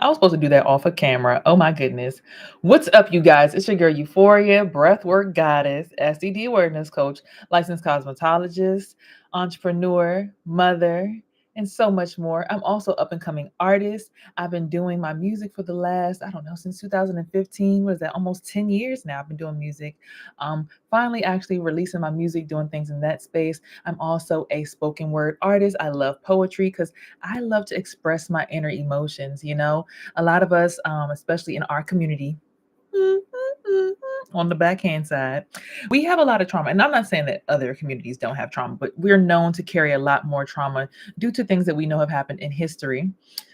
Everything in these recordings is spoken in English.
I was supposed to do that off of camera. Oh my goodness. What's up, you guys? It's your girl Euphoria, breathwork goddess, STD awareness coach, licensed cosmetologist, entrepreneur, mother, and so much more. I'm also up and coming artist. I've been doing my music for the last, I don't know, since 2015. What is that? Almost 10 years now I've been doing music. Finally actually releasing my music, doing things in that space. I'm also a spoken word artist. I love poetry because I love to express my inner emotions. A lot of us, especially in our community, on the backhand side, we have a lot of trauma. And I'm not saying that other communities don't have trauma, but we're known to carry a lot more trauma due to things that we know have happened in history.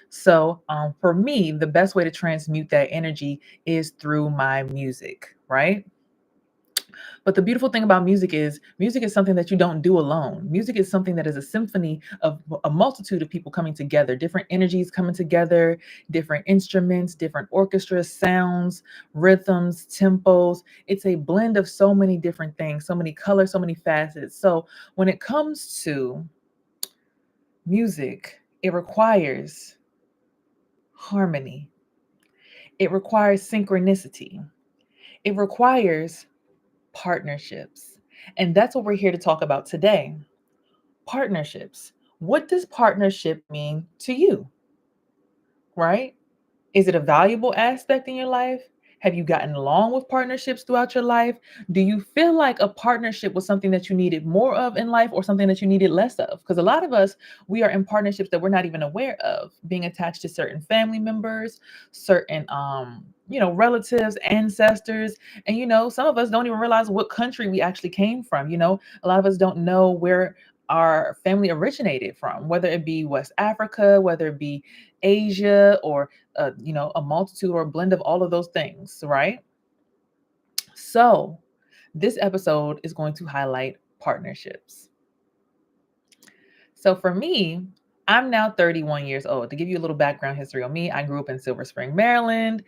So, for me, the best way to transmute that energy is through my music, right? But the beautiful thing about music is something that you don't do alone. Music is something that is a symphony of a multitude of people coming together, different energies coming together, different instruments, different orchestras, sounds, rhythms, tempos. It's a blend of so many different things, so many colors, so many facets. So when it comes to music, it requires harmony. It requires synchronicity. It requires partnerships. And that's what we're here to talk about today. Partnerships. What does partnership mean to you? Right? Is it a valuable aspect in your life? Have you gotten along with partnerships throughout your life? Do you feel like a partnership was something that you needed more of in life or something that you needed less of? Because a lot of us, we are in partnerships that we're not even aware of, being attached to certain family members, certain relatives, ancestors. And some of us don't even realize what country we actually came from. A lot of us don't know where our family originated from, whether it be West Africa, whether it be Asia, or a multitude or a blend of all of those things, right? So, this episode is going to highlight partnerships. So, for me, I'm now 31 years old. To give you a little background history on me, I grew up in Silver Spring, Maryland.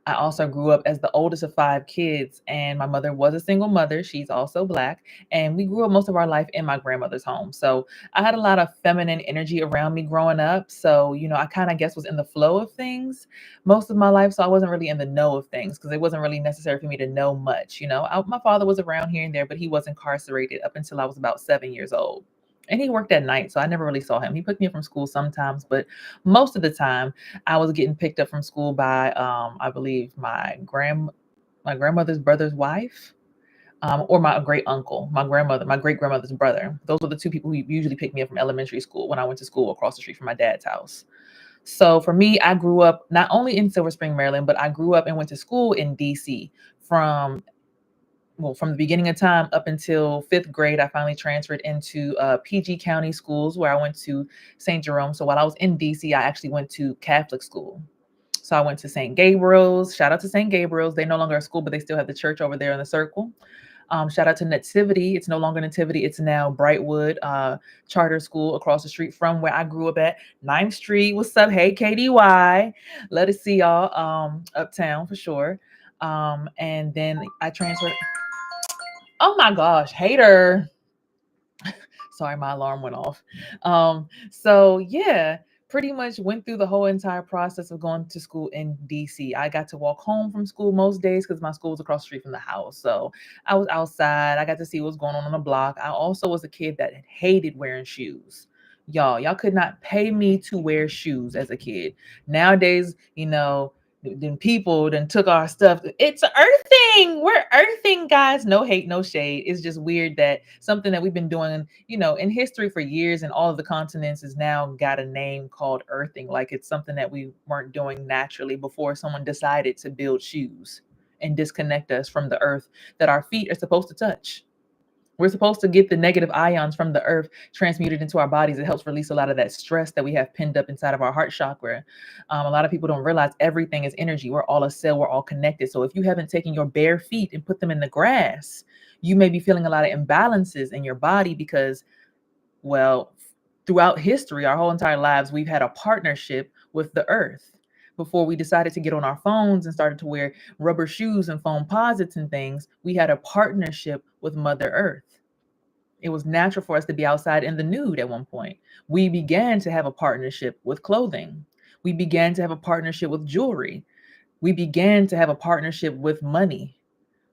I also grew up as the oldest of five kids, and my mother was a single mother. She's also Black, and we grew up most of our life in my grandmother's home. So I had a lot of feminine energy around me growing up. So, I kind of guess was in the flow of things most of my life. So I wasn't really in the know of things because it wasn't really necessary for me to know much. My father was around here and there, but he was incarcerated up until I was about 7 years old. And he worked at night, so I never really saw him. He picked me up from school sometimes, but most of the time I was getting picked up from school by, I believe my grandmother's brother's wife, or my great uncle, my great grandmother's brother. Those were the two people who usually picked me up from elementary school when I went to school across the street from my dad's house. So for me, I grew up not only in Silver Spring, Maryland, but I grew up and went to school in DC from from the beginning of time up until fifth grade. I finally transferred into PG County schools where I went to St. Jerome. So while I was in DC, I actually went to Catholic school. So I went to St. Gabriel's. Shout out to St. Gabriel's. They no longer a school, but they still have the church over there in the circle. Shout out to Nativity. It's no longer Nativity. It's now Brightwood Charter School across the street from where I grew up at 9th Street. What's up? Hey, KDY. Let us see y'all uptown for sure. And then I transferred. Oh my gosh, hater. Sorry, my alarm went off. So yeah, pretty much went through the whole entire process of going to school in DC. I got to walk home from school most days because my school was across the street from the house. So I was outside. I got to see what was going on the block. I also was a kid that hated wearing shoes. Y'all could not pay me to wear shoes as a kid. Nowadays, then people then took our stuff. It's earthing. We're earthing, guys. No hate, no shade. It's just weird that something that we've been doing, in history for years and all of the continents has now got a name called earthing. Like it's something that we weren't doing naturally before someone decided to build shoes and disconnect us from the earth that our feet are supposed to touch. We're supposed to get the negative ions from the earth transmuted into our bodies. It helps release a lot of that stress that we have pinned up inside of our heart chakra. A lot of people don't realize everything is energy. We're all a cell. We're all connected. So if you haven't taken your bare feet and put them in the grass, you may be feeling a lot of imbalances in your body because, well, throughout history, our whole entire lives, we've had a partnership with the earth. Before we decided to get on our phones and started to wear rubber shoes and foam posits and things, we had a partnership with Mother Earth. It was natural for us to be outside in the nude at one point. We began to have a partnership with clothing. We began to have a partnership with jewelry. We began to have a partnership with money.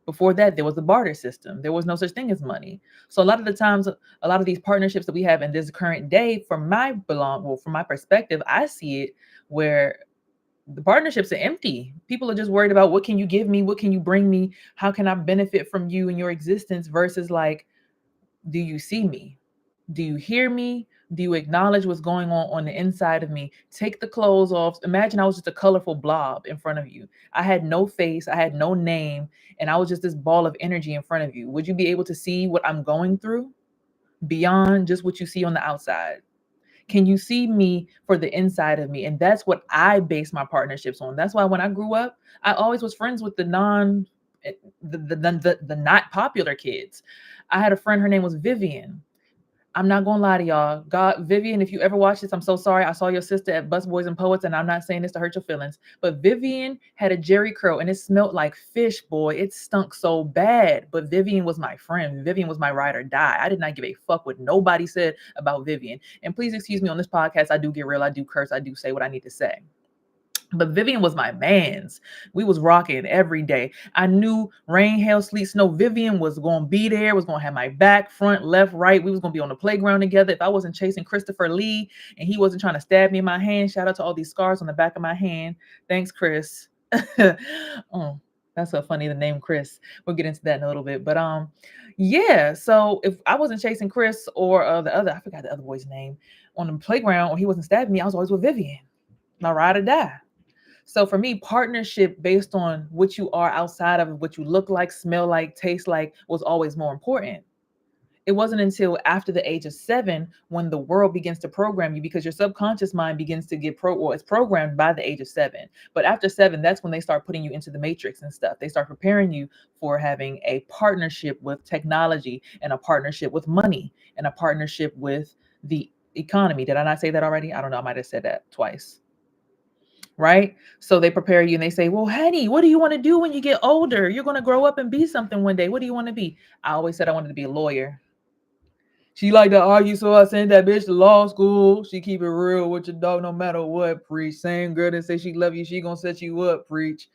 Before that, there was the barter system. There was no such thing as money. So a lot of the times, a lot of these partnerships that we have in this current day, from my perspective, I see it where the partnerships are empty. People are just worried about what can you give me? What can you bring me? How can I benefit from you and your existence versus like, do you see me? Do you hear me? Do you acknowledge what's going on the inside of me? Take the clothes off. Imagine I was just a colorful blob in front of you. I had no face, I had no name, and I was just this ball of energy in front of you. Would you be able to see what I'm going through beyond just what you see on the outside? Can you see me for the inside of me? And that's what I base my partnerships on. That's why when I grew up, I always was friends with the non the not popular kids. I had a friend, her name was Vivian. I'm not gonna lie to y'all. God, Vivian, if you ever watch this, I'm so sorry. I saw your sister at Bus Boys and Poets, and I'm not saying this to hurt your feelings. But Vivian had a Jerry curl and it smelled like fish, boy. It stunk so bad. But Vivian was my friend. Vivian was my ride or die. I did not give a fuck what nobody said about Vivian. And please excuse me on this podcast. I do get real. I do curse. I do say what I need to say. But Vivian was my man's. We was rocking every day. I knew rain, hail, sleet, snow. Vivian was going to be there, was going to have my back, front, left, right. We was going to be on the playground together. If I wasn't chasing Christopher Lee and he wasn't trying to stab me in my hand, shout out to all these scars on the back of my hand. Thanks, Chris. Oh, that's so funny, the name Chris. We'll get into that in a little bit. But yeah, so if I wasn't chasing Chris or I forgot the other boy's name, on the playground, or he wasn't stabbing me, I was always with Vivian. My ride or die. So for me, partnership based on what you are outside of what you look like, smell like, taste like was always more important. It wasn't until after the age of 7 when the world begins to program you, because your subconscious mind begins to get it's programmed by the age of 7. But after 7, that's when they start putting you into the matrix and stuff. They start preparing you for having a partnership with technology and a partnership with money and a partnership with the economy. Did I not say that already? I don't know. I might have said that twice. Right? So they prepare you and they say, well, honey, what do you want to do when you get older? You're going to grow up and be something one day. What do you want to be? I always said I wanted to be a lawyer. She like to argue, so I sent that bitch to law school. She keep it real with your dog no matter what, preach. Same girl that say she love you, she going to set you up, preach.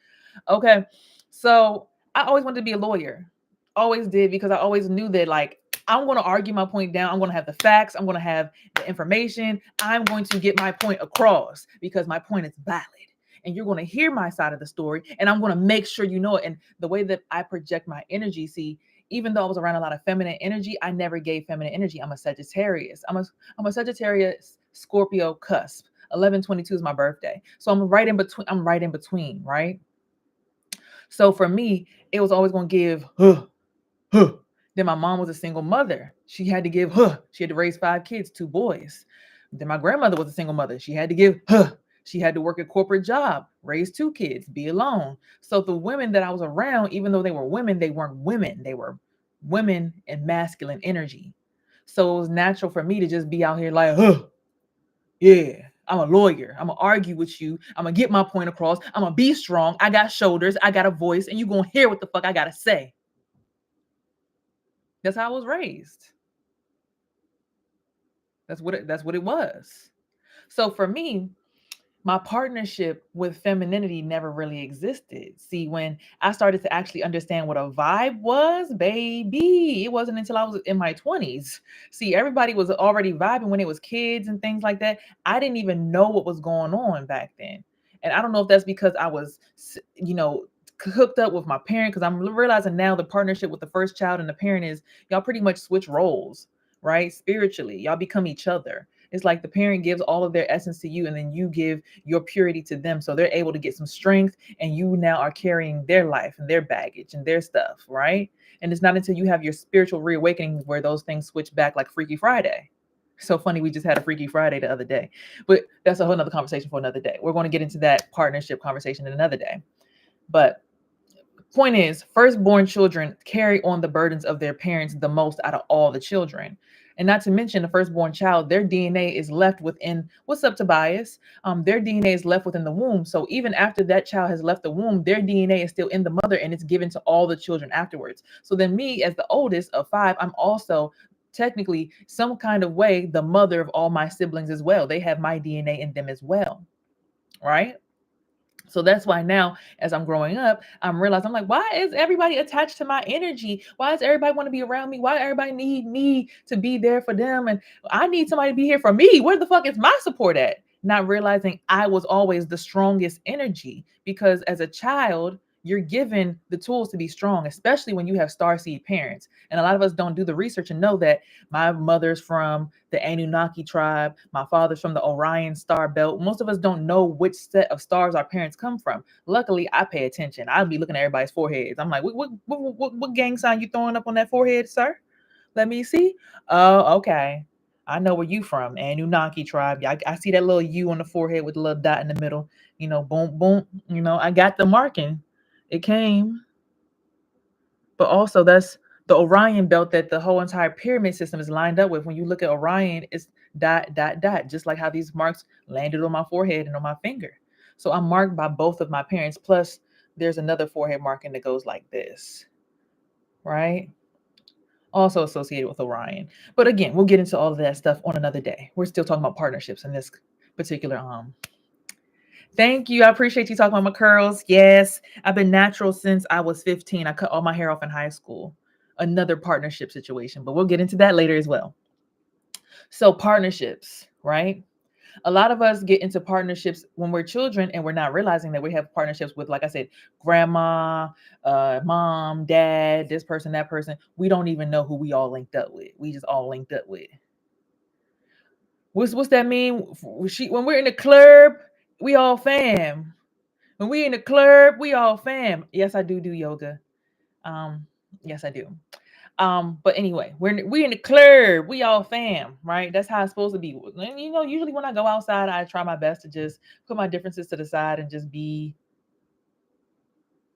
Okay. So I always wanted to be a lawyer. Always did, because I always knew that like, I'm going to argue my point down. I'm going to have the facts. I'm going to have the information. I'm going to get my point across because my point is valid. And you're going to hear my side of the story. And I'm going to make sure you know it. And the way that I project my energy, see, even though I was around a lot of feminine energy, I never gave feminine energy. I'm a Sagittarius. I'm a Sagittarius Scorpio cusp. 11/22 is my birthday. So I'm right in between, right? So for me, it was always going to give, Then my mom was a single mother. She had to raise 5 kids, 2 boys. Then my grandmother was a single mother. She had to work a corporate job, raise 2 kids, be alone. So the women that I was around, even though they were women, they weren't women. They were women in masculine energy. So it was natural for me to just be out here like, yeah, I'm a lawyer. I'm going to argue with you. I'm going to get my point across. I'm going to be strong. I got shoulders. I got a voice. And you're going to hear what the fuck I got to say. That's how I was raised. That's what it was. So for me, my partnership with femininity never really existed. See, when I started to actually understand what a vibe was, baby, it wasn't until I was in my 20s. See, everybody was already vibing when it was kids and things like that. I didn't even know what was going on back then. And I don't know if that's because I was, hooked up with my parent, because I'm realizing now the partnership with the first child and the parent is y'all pretty much switch roles, right? Spiritually, y'all become each other. It's like the parent gives all of their essence to you and then you give your purity to them. So they're able to get some strength and you now are carrying their life and their baggage and their stuff, right? And it's not until you have your spiritual reawakening where those things switch back, like Freaky Friday. So funny, we just had a Freaky Friday the other day, but that's a whole nother conversation for another day. We're going to get into that partnership conversation in another day. But point is, firstborn children carry on the burdens of their parents the most out of all the children. And not to mention the firstborn child, their DNA is left within, what's up, Tobias? Their DNA is left within the womb. So even after that child has left the womb, their DNA is still in the mother and it's given to all the children afterwards. So then me, as the oldest of 5, I'm also technically some kind of way the mother of all my siblings as well. They have my DNA in them as well. right? So that's why now, as I'm growing up, I'm realizing I'm like, why is everybody attached to my energy? Why does everybody want to be around me? Why everybody need me to be there for them? And I need somebody to be here for me. Where the fuck is my support at? Not realizing I was always the strongest energy because as a child, you're given the tools to be strong, especially when you have starseed parents. And a lot of us don't do the research and know that my mother's from the Anunnaki tribe. My father's from the Orion star belt. Most of us don't know which set of stars our parents come from. Luckily, I pay attention. I'll be looking at everybody's foreheads. I'm like, what gang sign you throwing up on that forehead, sir? Let me see. Oh, okay. I know where you from. Anunnaki tribe. I see that little U on the forehead with the little dot in the middle. Boom, boom. I got the marking. It came. But also that's the Orion belt that the whole entire pyramid system is lined up with. When you look at Orion, it's dot, dot, dot, just like how these marks landed on my forehead and on my finger. So I'm marked by both of my parents. Plus, there's another forehead marking that goes like this, right? Also associated with Orion. But again, we'll get into all of that stuff on another day. We're still talking about partnerships in this particular Thank you. I appreciate you talking about my curls. Yes, I've been natural since I was 15. I cut all my hair off in high school. Another partnership situation, but we'll get into that later as well. So, partnerships, right? A lot of us get into partnerships when we're children and we're not realizing that we have partnerships with, like I said, grandma, mom, dad, this person, that person. We don't even know who we all linked up with. We just all linked up with. What's that mean? When we're in the club, we all fam. When we in the club, we all fam. Yes, I do yoga. Um, yes, I do. But anyway, we in the club, we all fam, right? That's how it's supposed to be. And usually when I go outside, I try my best to just put my differences to the side and just be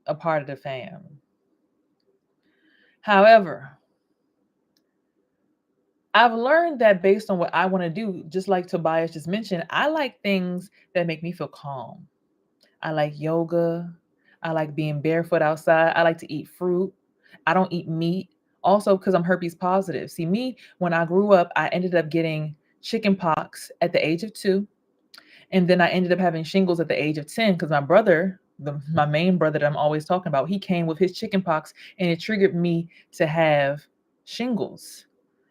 a part of the fam. However, I've learned that based on what I want to do, just like Tobias just mentioned, I like things that make me feel calm. I like yoga. I like being barefoot outside. I like to eat fruit. I don't eat meat. Also, because I'm herpes positive. See, me, when I grew up, I ended up getting chicken pox at the age of 2. And then I ended up having shingles at the age of 10 because my brother, my main brother that I'm always talking about, he came with his chicken pox and it triggered me to have shingles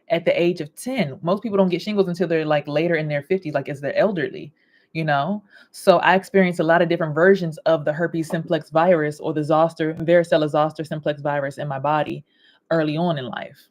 at the age of 10. Most people don't get shingles until they're like later in their 50s, like as they're elderly, you know? So I experienced a lot of different versions of the herpes simplex virus or the varicella zoster simplex virus in my body early on in life.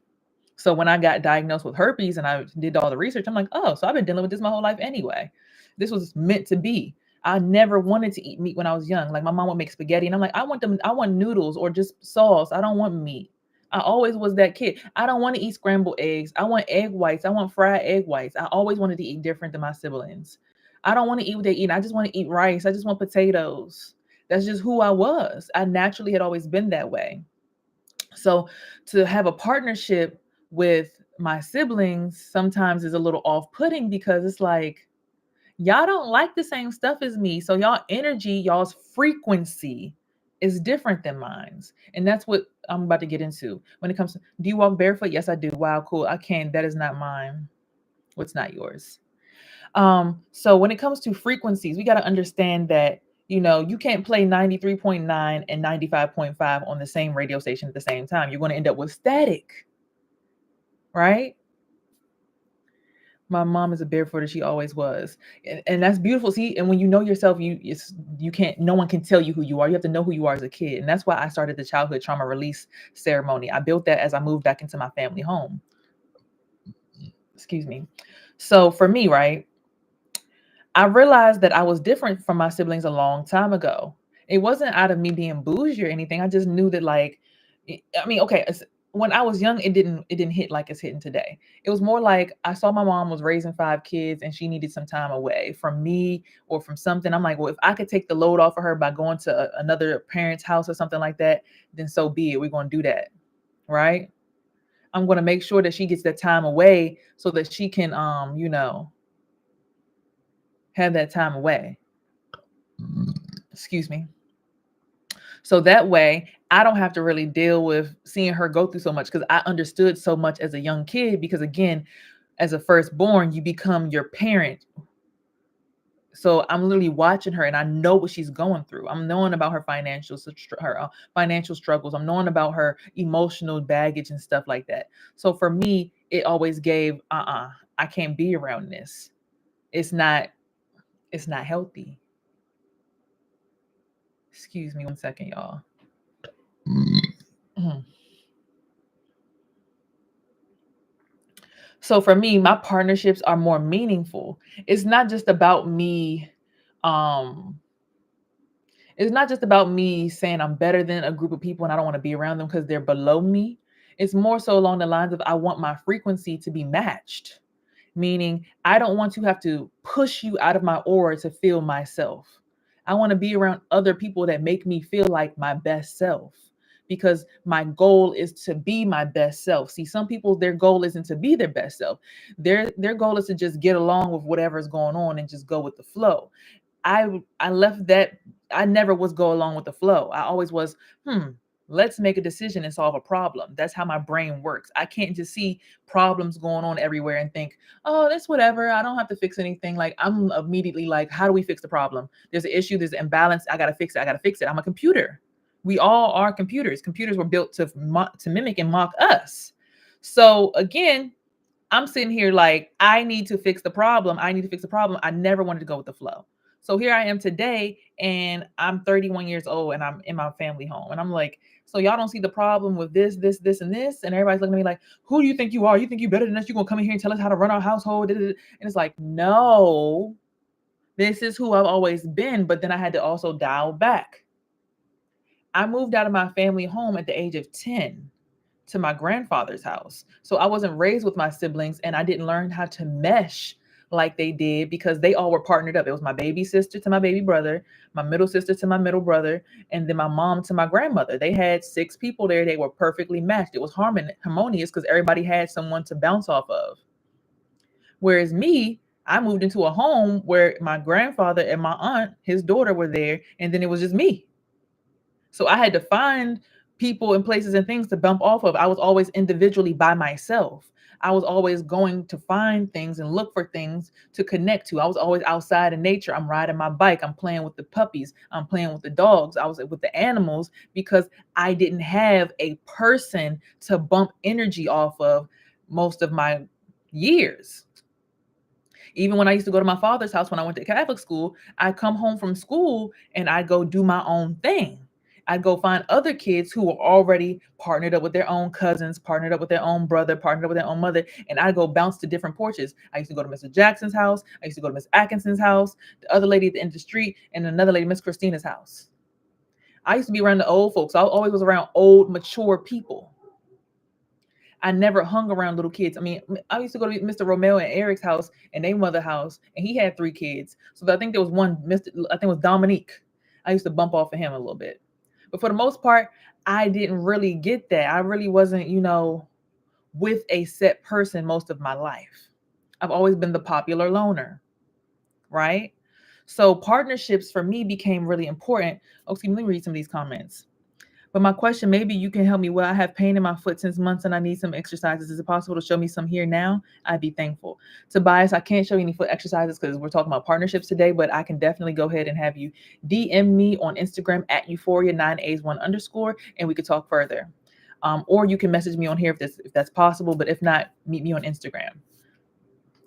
So when I got diagnosed with herpes and I did all the research, I'm like, oh, so I've been dealing with this my whole life anyway. This was meant to be. I never wanted to eat meat when I was young. Like my mom would make spaghetti and I'm like, I want noodles or just sauce. I don't want meat. I always was that kid. I don't want to eat scrambled eggs. I want egg whites. I want fried egg whites. I always wanted to eat different than my siblings. I don't want to eat what they eat. I just want to eat rice. I just want potatoes. That's just who I was. I naturally had always been that way. So to have a partnership with my siblings sometimes is a little off-putting because it's like y'all don't like the same stuff as me. So y'all energy, y'all's frequency is different than mine's. And that's what I'm about to get into. When it comes to, do you walk barefoot? Yes, I do. Wow, cool. I can't. That is not mine. What's not yours? So when it comes to frequencies, we got to understand that, you can't play 93.9 and 95.5 on the same radio station at the same time. You're going to end up with static, right? My mom is a barefooter. She always was. And that's beautiful. See, and when you know yourself, you can't, no one can tell you who you are. You have to know who you are as a kid. And that's why I started the childhood trauma release ceremony. I built that as I moved back into my family home. Excuse me. So for me, right, I realized that I was different from my siblings a long time ago. It wasn't out of me being bougie or anything. I just knew that, like, okay, when I was young, it didn't hit like it's hitting today. It was more like I saw my mom was raising 5 kids and she needed some time away from me or from something. I'm like, well, if I could take the load off of her by going to another parent's house or something like that, then so be it. We're going to do that, right? I'm going to make sure that she gets that time away so that she can, have that time away. Excuse me. So that way I don't have to really deal with seeing her go through so much because I understood so much as a young kid because, again, as a firstborn, you become your parent So I'm literally watching her, and I know what she's going through. I'm knowing about her financial struggles. I'm knowing about her emotional baggage and stuff like that. So for me, it always gave, I can't be around this. It's not, it's not healthy. Excuse me one second, y'all. Mhm. So for me, my partnerships are more meaningful. It's not just about me, um, it's not just about me saying I'm better than a group of people and I don't want to be around them because they're below me. It's more so along the lines of I want my frequency to be matched, meaning I don't want to have to push you out of my aura to feel myself. I want to be around other people that make me feel like my best self because my goal is to be my best self. See, some people, their goal isn't to be their best self. Their goal is to just get along with whatever's going on and just go with the flow. I left that. I never was go along with the flow. I always was, let's make a decision and solve a problem. That's how my brain works. I can't just see problems going on everywhere and think, oh, that's whatever. I don't have to fix anything. Like I'm immediately like, how do we fix the problem? There's an issue, there's an imbalance. I gotta fix it. I gotta fix it. I'm a computer. We all are computers. Computers were built to mimic and mock us. So again, I'm sitting here like, I need to fix the problem. I need to fix the problem. I never wanted to go with the flow. So here I am today, and I'm 31 years old, and I'm in my family home. And I'm like, so y'all don't see the problem with this, and this? And everybody's looking at me like, who do you think you are? You think you better than us? You're going to come in here and tell us how to run our household? And it's like, no, this is who I've always been. But then I had to also dial back. I moved out of my family home at the age of 10 to my grandfather's house. So I wasn't raised with my siblings, and I didn't learn how to mesh like they did because they all were partnered up. It was my baby sister to my baby brother, my middle sister to my middle brother, and then my mom to my grandmother. They had 6 people there. They were perfectly matched. It was harmonious because everybody had someone to bounce off of. Whereas me, I moved into a home where my grandfather and my aunt, his daughter, were there, and then it was just me. So I had to find people and places and things to bump off of. I was always individually by myself. I was always going to find things and look for things to connect to. I was always outside in nature. I'm riding my bike. I'm playing with the puppies. I'm playing with the dogs. I was with the animals because I didn't have a person to bump energy off of most of my years. Even when I used to go to my father's house when I went to Catholic school, I come home from school and I go do my own thing. I'd go find other kids who were already partnered up with their own cousins, partnered up with their own brother, partnered up with their own mother, and I'd go bounce to different porches. I used to go to Mr. Jackson's house. I used to go to Miss Atkinson's house, the other lady at the end of the street, and another lady, Miss Christina's house. I used to be around the old folks. I always was around old, mature people. I never hung around little kids. I mean, I used to go to Mr. Romeo and Eric's house and their mother house, and he had 3 kids. So I think there was one, I think it was Dominique. I used to bump off of him a little bit. But for the most part, I didn't really get that. I really wasn't, with a set person most of my life. I've always been the popular loner, right? So partnerships for me became really important. Oh, excuse me, let me read some of these comments. But my question, maybe you can help me. Well, I have pain in my foot since months and I need some exercises. Is it possible to show me some here now? I'd be thankful. Tobias, I can't show you any foot exercises because we're talking about partnerships today, but I can definitely go ahead and have you DM me on Instagram at Euphoria9As1_ and we could talk further. Or you can message me on here if that's possible, but if not, meet me on Instagram.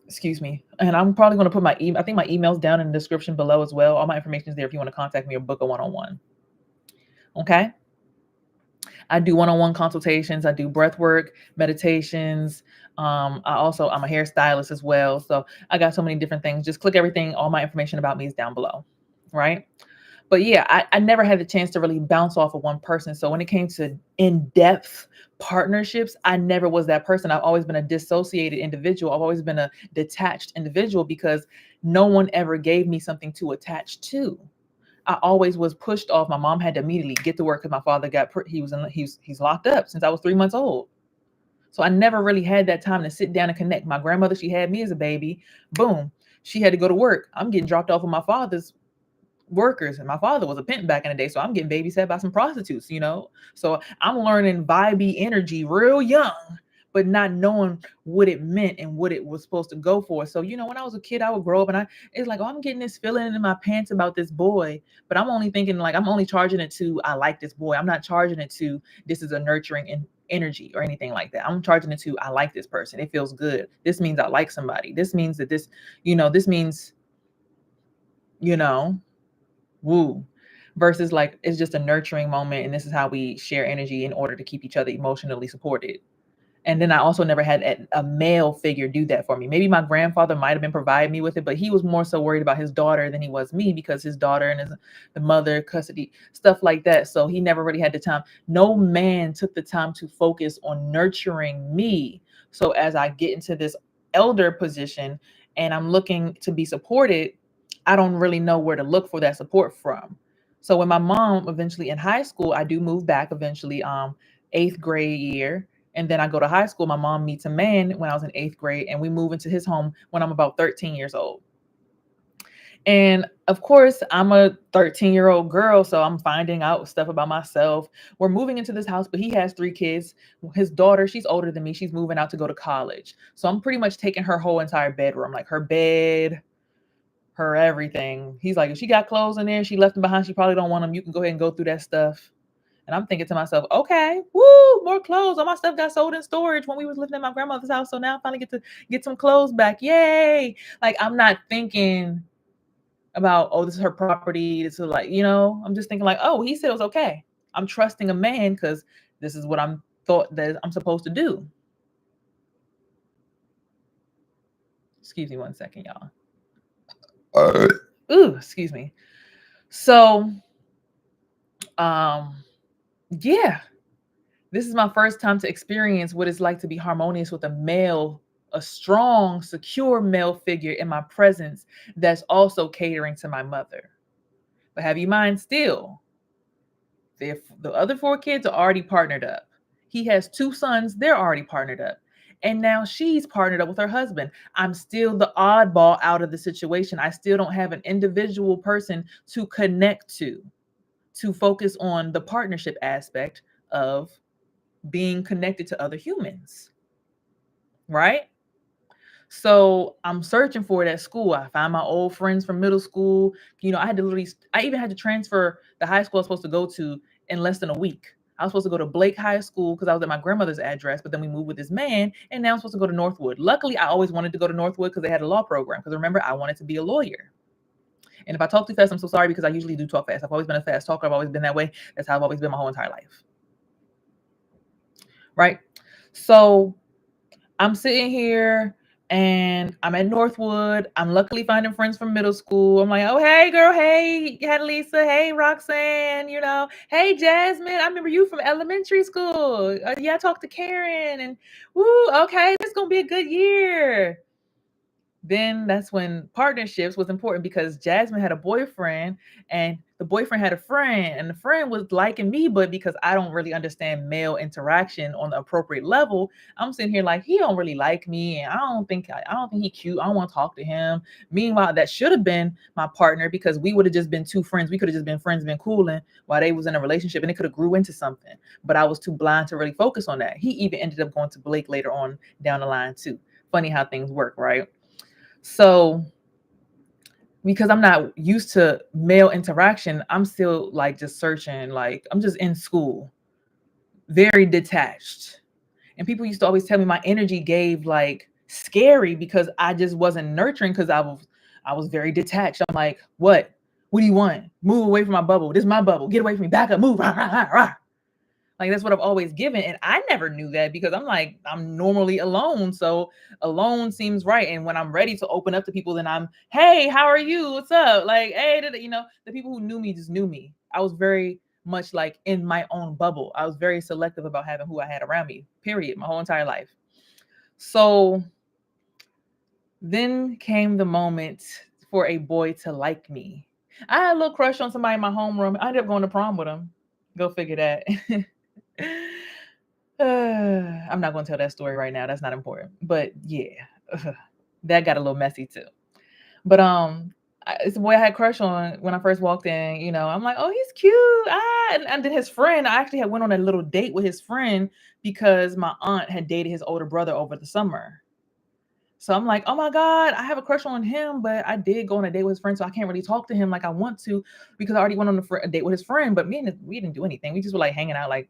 Excuse me. And I'm probably going to put my email. I think my email's down in the description below as well. All my information is there if you want to contact me or book a one-on-one. Okay. I do one-on-one consultations. I do breath work, meditations. I'm a hairstylist as well. So I got so many different things. Just click everything. All my information about me is down below. Right. But yeah, I never had the chance to really bounce off of one person. So when it came to in-depth partnerships, I never was that person. I've always been a dissociated individual. I've always been a detached individual because no one ever gave me something to attach to. I always was pushed off. My mom had to immediately get to work because my father he's locked up since I was 3 months old. So I never really had that time to sit down and connect. My grandmother, she had me as a baby. Boom. She had to go to work. I'm getting dropped off with my father's workers, and my father was a pimp back in the day. So I'm getting babysat by some prostitutes, So I'm learning vibey energy real young but not knowing what it meant and what it was supposed to go for. So, when I was a kid, I would grow up and it's like, oh, I'm getting this feeling in my pants about this boy, but I'm only thinking like, I'm only charging it to, I like this boy. I'm not charging it to, this is a nurturing energy or anything like that. I'm charging it to, I like this person. It feels good. This means I like somebody. This means that this means, you know, woo, versus like it's just a nurturing moment and this is how we share energy in order to keep each other emotionally supported. And then I also never had a male figure do that for me. Maybe my grandfather might have been providing me with it, but he was more so worried about his daughter than he was me, because his daughter and the mother custody, stuff like that. So he never really had the time. No man took the time to focus on nurturing me. So as I get into this elder position and I'm looking to be supported, I don't really know where to look for that support from. So when my mom eventually in high school, I do move back eventually, eighth grade year. And then I go to high school. My mom meets a man when I was in eighth grade, and we move into his home when I'm about 13 years old. And of course, I'm a 13-year-old girl, so I'm finding out stuff about myself. We're moving into this house, but he has 3 kids. His daughter, she's older than me. She's moving out to go to college. So I'm pretty much taking her whole entire bedroom, like her bed, her everything. He's like, if she got clothes in there, she left them behind, she probably don't want them. You can go ahead and go through that stuff. And I'm thinking to myself, okay, woo, more clothes. All my stuff got sold in storage when we was living in my grandmother's house. So now I finally get to get some clothes back. Yay. Like, I'm not thinking about, oh, this is her property. This is like, I'm just thinking like, oh, he said it was okay. I'm trusting a man because this is what I'm thought that I'm supposed to do. Excuse me 1 second, y'all. Ooh, excuse me. So, yeah, this is my first time to experience what it's like to be harmonious with a male, a strong, secure male figure in my presence that's also catering to my mother. But have you mind still, the other 4 kids are already partnered up. He has 2 sons, they're already partnered up. And now she's partnered up with her husband. I'm still the oddball out of the situation. I still don't have an individual person to connect to focus on the partnership aspect of being connected to other humans, right? So I'm searching for it at school. I found my old friends from middle school. I even had to transfer the high school I was supposed to go to in less than a week. I was supposed to go to Blake High School because I was at my grandmother's address, but then we moved with this man, and now I'm supposed to go to Northwood. Luckily, I always wanted to go to Northwood because they had a law program. Because remember, I wanted to be a lawyer. And if I talk too fast, I'm so sorry because I usually do talk fast. I've always been a fast talker. I've always been that way. That's how I've always been my whole entire life. Right? So I'm sitting here and I'm at Northwood. I'm luckily finding friends from middle school. I'm like, oh, hey, girl. Hey, Lisa. Hey, Roxanne. Hey, Jasmine. I remember you from elementary school. Yeah, I talked to Karen. And woo, okay, this is going to be a good year. Then that's when partnerships was important because Jasmine had a boyfriend and the boyfriend had a friend and the friend was liking me, but because I don't really understand male interaction on the appropriate level, I'm sitting here like, he don't really like me and I don't think he cute. I don't want to talk to him. Meanwhile, that should have been my partner because we would have just been 2 friends. We could have just been friends, been cooling while they was in a relationship and it could have grew into something. But I was too blind to really focus on that. He even ended up going to Blake later on down the line too. Funny how things work, right? So because I'm not used to male interaction, I'm still like just searching, like I'm just in school, very detached. And people used to always tell me my energy gave like scary because I just wasn't nurturing because I was very detached. I'm like, what? What do you want? Move away from my bubble. This is my bubble. Get away from me. Back up. Move. Rah, rah, rah, rah. Like that's what I've always given. And I never knew that because I'm like, I'm normally alone. So alone seems right. And when I'm ready to open up to people, then I'm, hey, how are you? What's up? Like, hey, the people who knew me just knew me. I was very much like in my own bubble. I was very selective about having who I had around me, period, my whole entire life. So then came the moment for a boy to like me. I had a little crush on somebody in my homeroom. I ended up going to prom with him. Go figure that. I'm not going to tell that story right now. That's not important. But yeah, that got a little messy too. But It's the boy I had a crush on when I first walked in, I'm like, "Oh, he's cute, and then his friend, I actually had went on a little date with his friend because my aunt had dated his older brother over the summer. So I'm like, "Oh my god, I have a crush on him," but I did go on a date with his friend, so I can't really talk to him like I want to because I already went on a date with his friend, but we didn't do anything. We just were, like, hanging out like,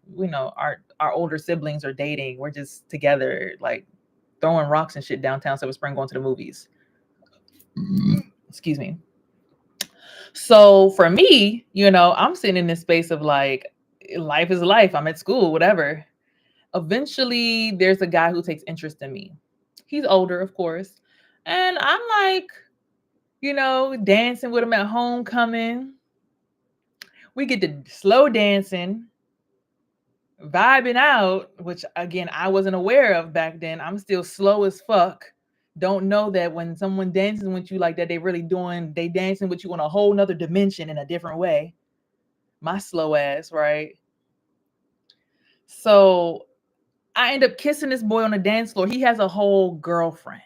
our older siblings are dating. We're just together, like, throwing rocks and shit downtown Silver Spring, going to the movies. Excuse me. So for me, I'm sitting in this space of like, life is life. I'm at school, whatever. Eventually, there's a guy who takes interest in me. He's older, of course. And I'm like, dancing with him at homecoming. We get to slow dancing, vibing out, which again, I wasn't aware of back then. I'm still slow as fuck. Don't know that when someone dances with you like that, they dancing with you on a whole nother dimension in a different way. My slow ass, right? So I end up kissing this boy on the dance floor. He has a whole girlfriend.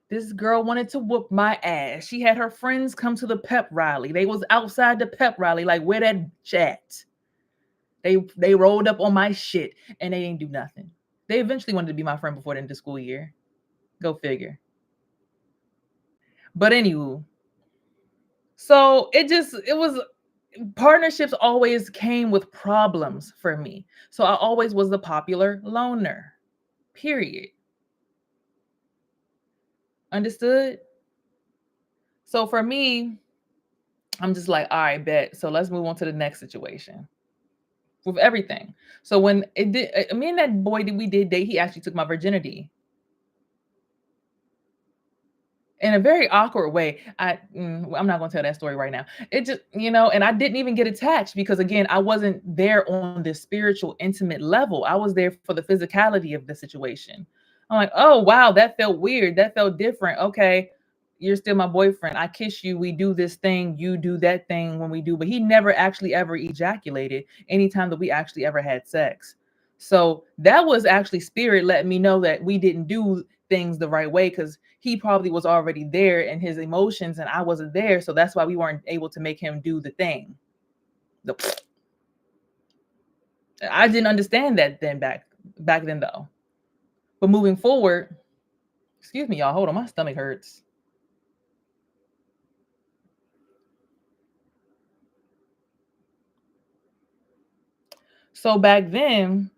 This girl wanted to whoop my ass. She had her friends come to the pep rally. They was outside the pep rally, like, where that chat? They rolled up on my shit and they didn't do nothing. They eventually wanted to be my friend before the end of the school year. Go figure. But anywho, so it was partnerships always came with problems for me. So I always was the popular loner. Period. Understood? So for me, I'm just like, all right, bet. So let's move on to the next situation with everything. So when it did, me and that boy that we did date, he actually took my virginity in a very awkward way. I'm not going to tell that story right now. It just, and I didn't even get attached because again, I wasn't there on the spiritual, intimate level. I was there for the physicality of the situation. I'm like, oh wow, that felt weird. That felt different. Okay, you're still my boyfriend. I kiss you. We do this thing. You do that thing when we do. But he never actually ever ejaculated anytime that we actually ever had sex. So that was actually spirit letting me know that we didn't do things the right way because he probably was already there in his emotions and I wasn't there. So that's why we weren't able to make him do the thing. The I didn't understand that then back then though. But moving forward, excuse me, y'all. Hold on, my stomach hurts. So back then,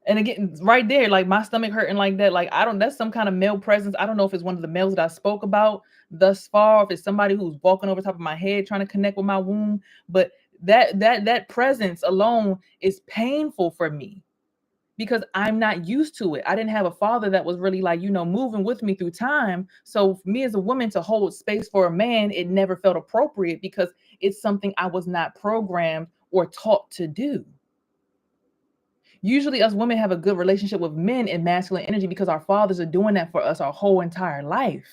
and again, right there, like my stomach hurting like that, like I don't, that's some kind of male presence. I don't know if it's one of the males that I spoke about thus far, if it's somebody who's walking over top of my head trying to connect with my womb, but that presence alone is painful for me because I'm not used to it. I didn't have a father that was really like, moving with me through time. So for me as a woman to hold space for a man, it never felt appropriate because it's something I was not programmed or taught to do. Usually, us women have a good relationship with men in masculine energy because our fathers are doing that for us our whole entire life.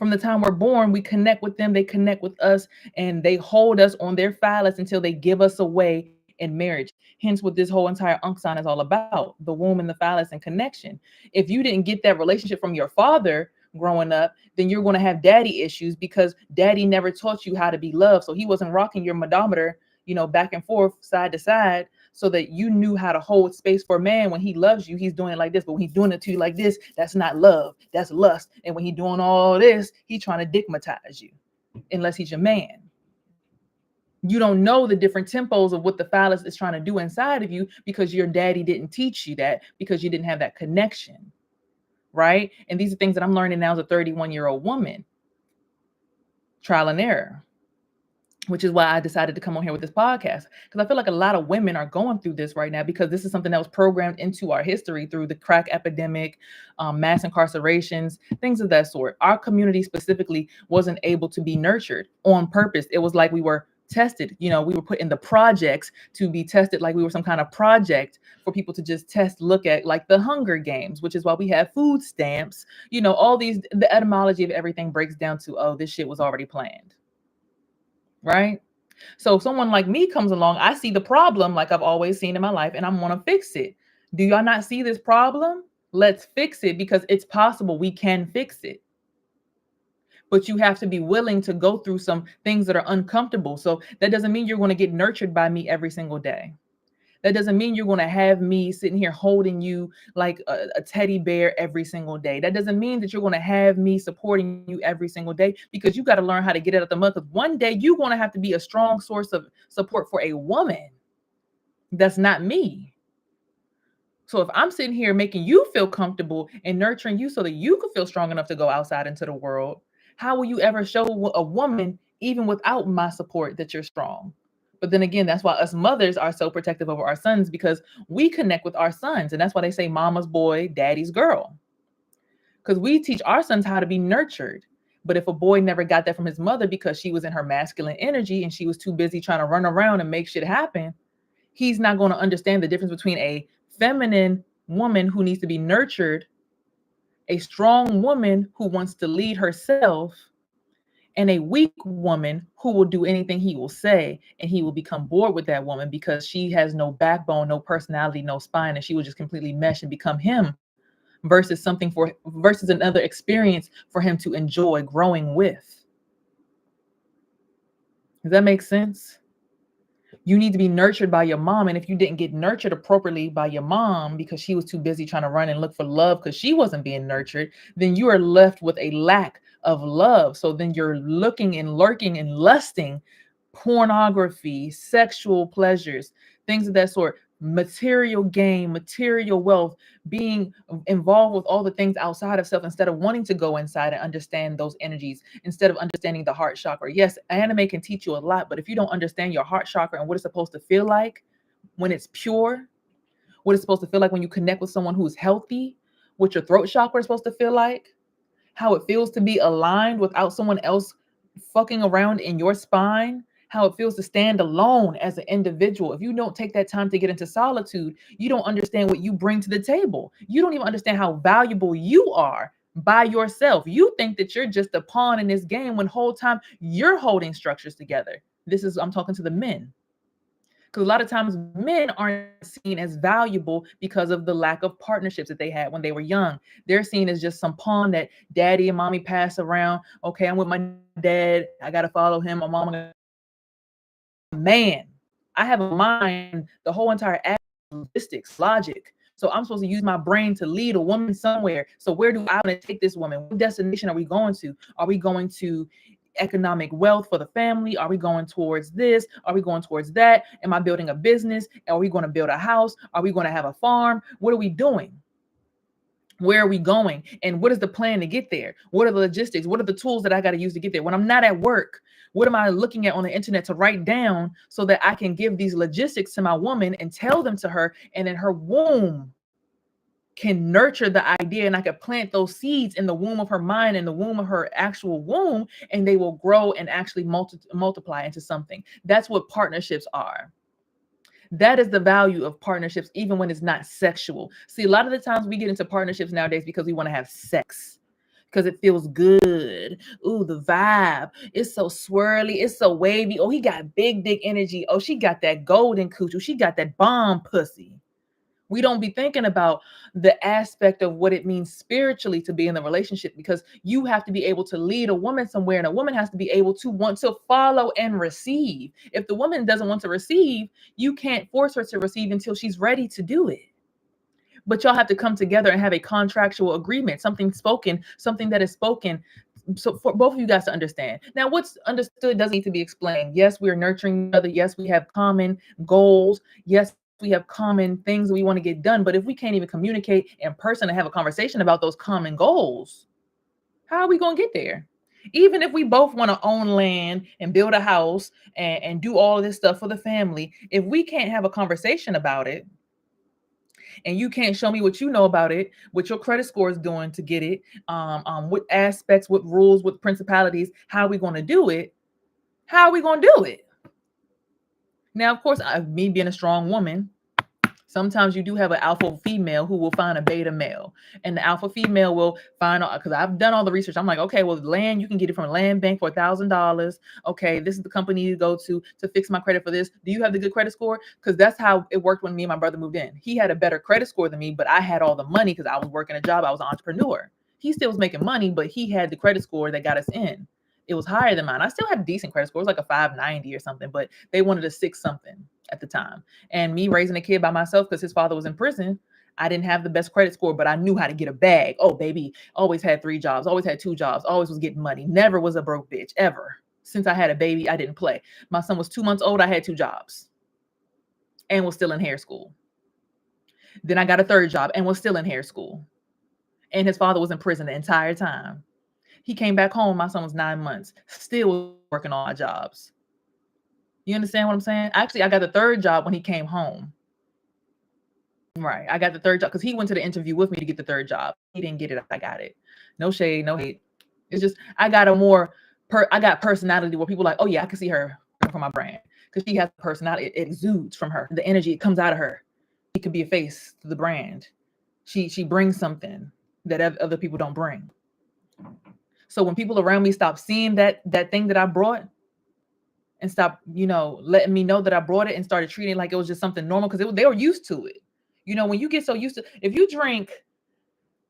From the time we're born, we connect with them, they connect with us, and they hold us on their phallus until they give us away in marriage. Hence, what this whole entire Unk sign is all about, the womb and the phallus and connection. If you didn't get that relationship from your father growing up, then you're going to have daddy issues because daddy never taught you how to be loved. So he wasn't rocking your manometer, back and forth, side to side, so that you knew how to hold space for a man. When he loves you, he's doing it like this, but when he's doing it to you like this, that's not love, that's lust. And when he's doing all this, he's trying to digmatize you, unless he's your man. You don't know the different tempos of what the phallus is trying to do inside of you because your daddy didn't teach you that, because you didn't have that connection, right? And these are things that I'm learning now as a 31-year-old woman, trial and error, which is why I decided to come on here with this podcast, because I feel like a lot of women are going through this right now because this is something that was programmed into our history through the crack epidemic, mass incarcerations, things of that sort. Our community specifically wasn't able to be nurtured on purpose. It was like we were tested, we were put in the projects to be tested like we were some kind of project for people to just look at, like the Hunger Games, which is why we have food stamps, all these, the etymology of everything breaks down to, oh, this shit was already planned. Right? So someone like me comes along, I see the problem like I've always seen in my life, and I'm going to fix it. Do y'all not see this problem? Let's fix it because it's possible we can fix it. but you have to be willing to go through some things that are uncomfortable. So that doesn't mean you're going to get nurtured by me every single day. That doesn't mean you're going to have me sitting here holding you like a teddy bear every single day. That doesn't mean that you're going to have me supporting you every single day, because you got to learn how to get out of the mud. Because one day you're going to have to be a strong source of support for a woman. That's not me. So if I'm sitting here making you feel comfortable and nurturing you so that you can feel strong enough to go outside into the world, how will you ever show a woman, even without my support, that you're strong? But then again, that's why us mothers are so protective over our sons, because we connect with our sons. And that's why they say mama's boy, daddy's girl. Because we teach our sons how to be nurtured. But if a boy never got that from his mother because she was in her masculine energy and she was too busy trying to run around and make shit happen, he's not going to understand the difference between a feminine woman who needs to be nurtured, a strong woman who wants to lead herself, and a weak woman who will do anything he will say, and he will become bored with that woman because she has no backbone, no personality, no spine, and she will just completely mesh and become him versus another experience for him to enjoy growing with. Does that make sense? You need to be nurtured by your mom. And if you didn't get nurtured appropriately by your mom because she was too busy trying to run and look for love because she wasn't being nurtured, then you are left with a lack of love. So then you're looking and lurking and lusting pornography, sexual pleasures, things of that sort, material gain, material wealth, being involved with all the things outside of self instead of wanting to go inside and understand those energies, instead of understanding the heart chakra. Yes, anime can teach you a lot, but if you don't understand your heart chakra and what it's supposed to feel like when it's pure, what it's supposed to feel like when you connect with someone who's healthy, what your throat chakra is supposed to feel like, how it feels to be aligned without someone else fucking around in your spine, how it feels to stand alone as an individual. If you don't take that time to get into solitude, you don't understand what you bring to the table. You don't even understand how valuable you are by yourself. You think that you're just a pawn in this game when the whole time you're holding structures together. I'm talking to the men. Because a lot of times men aren't seen as valuable because of the lack of partnerships that they had when they were young. They're seen as just some pawn that daddy and mommy pass around. Okay, I'm with my dad. I got to follow him. My mama. Man, I have a mind, the whole entire logistics, logic. So I'm supposed to use my brain to lead a woman somewhere. So where do I want to take this woman? What destination are we going to? Are we going to economic wealth for the family? Are we going towards this? Are we going towards that? Am I building a business? Are we going to build a house? Are we going to have a farm? What are we doing? Where are we going? And what is the plan to get there? What are the logistics? What are the tools that I got to use to get there? When I'm not at work, what am I looking at on the internet to write down so that I can give these logistics to my woman and tell them to her, and then her womb can nurture the idea, and I could plant those seeds in the womb of her mind and the womb of her actual womb, and they will grow and actually multiply into something. That's what partnerships are. That is the value of partnerships, even when it's not sexual. See, a lot of the times we get into partnerships nowadays because we want to have sex, because it feels good. Ooh, the vibe. It's so swirly. It's so wavy. Oh, he got big dick energy. Oh, she got that golden coochie. She got that bomb pussy. We don't be thinking about the aspect of what it means spiritually to be in the relationship, because you have to be able to lead a woman somewhere, and a woman has to be able to want to follow and receive. If the woman doesn't want to receive, you can't force her to receive until she's ready to do it. But y'all have to come together and have a contractual agreement, something spoken, something that is spoken. So for both of you guys to understand. Now, what's understood doesn't need to be explained. Yes, we're nurturing each other. Yes, we have common goals. Yes, we have common things that we want to get done. But if we can't even communicate in person and have a conversation about those common goals, how are we going to get there? Even if we both want to own land and build a house and do all of this stuff for the family, if we can't have a conversation about it, and you can't show me what you know about it, what your credit score is doing to get it, what aspects, what rules, what principalities, how are we going to do it? How are we going to do it? Now, of course, me being a strong woman, sometimes you do have an alpha female who will find a beta male, and the alpha female will find, because I've done all the research. I'm like, okay, well, land, you can get it from a land bank for $1,000. Okay, this is the company you go to fix my credit for this. Do you have the good credit score? Because that's how it worked when me and my brother moved in. He had a better credit score than me, but I had all the money because I was working a job. I was an entrepreneur. He still was making money, but he had the credit score that got us in. It was higher than mine. I still had a decent credit score. It was like a 590 or something, but they wanted a 6 something at the time. And me raising a kid by myself because his father was in prison, I didn't have the best credit score, but I knew how to get a bag. Oh, baby, always had 3 jobs, always had 2 jobs, always was getting money. Never was a broke bitch, ever. Since I had a baby, I didn't play. My son was 2 months old, I had 2 jobs and was still in hair school. Then I got a 3rd job and was still in hair school. And his father was in prison the entire time. He came back home, my son was 9 months, still working all my jobs. You understand what I'm saying? Actually, I got the 3rd job when he came home. Right. I got the 3rd job because he went to the interview with me to get the 3rd job. He didn't get it. I got it. No shade, no hate. It's just I got I got personality where people are like, oh yeah, I can see her from my brand because she has personality. It exudes from her. The energy, it comes out of her. She could be a face to the brand. She brings something that other people don't bring. So when people around me stop seeing that thing that I brought and stop, letting me know that I brought it and started treating it like it was just something normal because they were used to it. When you get so used to, if you drink,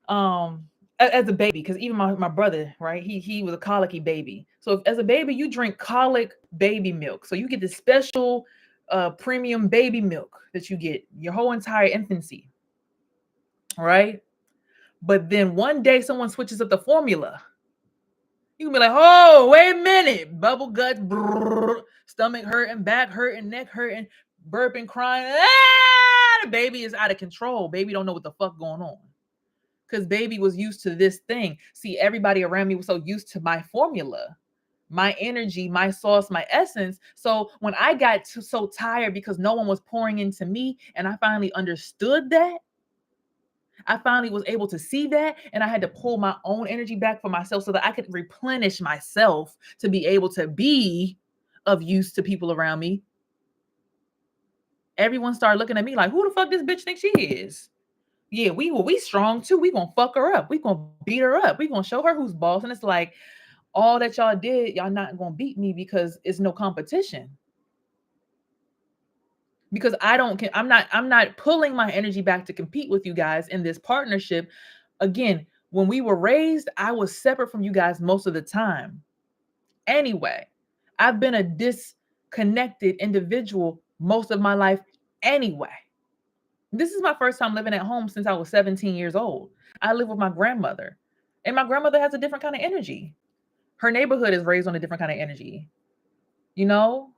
as a baby, because even my brother, right, he was a colicky baby. So if, as a baby, you drink colic baby milk, so you get this special premium baby milk that you get your whole entire infancy, right? But then one day someone switches up the formula. You can be like, oh, wait a minute, bubble guts, brrr, stomach hurting, back hurting, neck hurting, burping, crying. The baby is out of control. Baby don't know what the fuck going on. Because baby was used to this thing. See, everybody around me was so used to my formula, my energy, my sauce, my essence. So when I got so tired because no one was pouring into me, and I finally understood that, I finally was able to see that, and I had to pull my own energy back for myself so that I could replenish myself to be able to be of use to people around me. Everyone started looking at me like, who the fuck this bitch thinks she is? Yeah, we strong too. We gonna fuck her up. We gonna beat her up. We gonna show her who's boss. And it's like, all that y'all did, y'all not gonna beat me because it's no competition. Because I'm not pulling my energy back to compete with you guys in this partnership. Again, when we were raised, I was separate from you guys most of the time. Anyway, I've been a disconnected individual most of my life anyway. This is my first time living at home since I was 17 years old. I live with my grandmother, and my grandmother has a different kind of energy. Her neighborhood is raised on a different kind of energy. You know,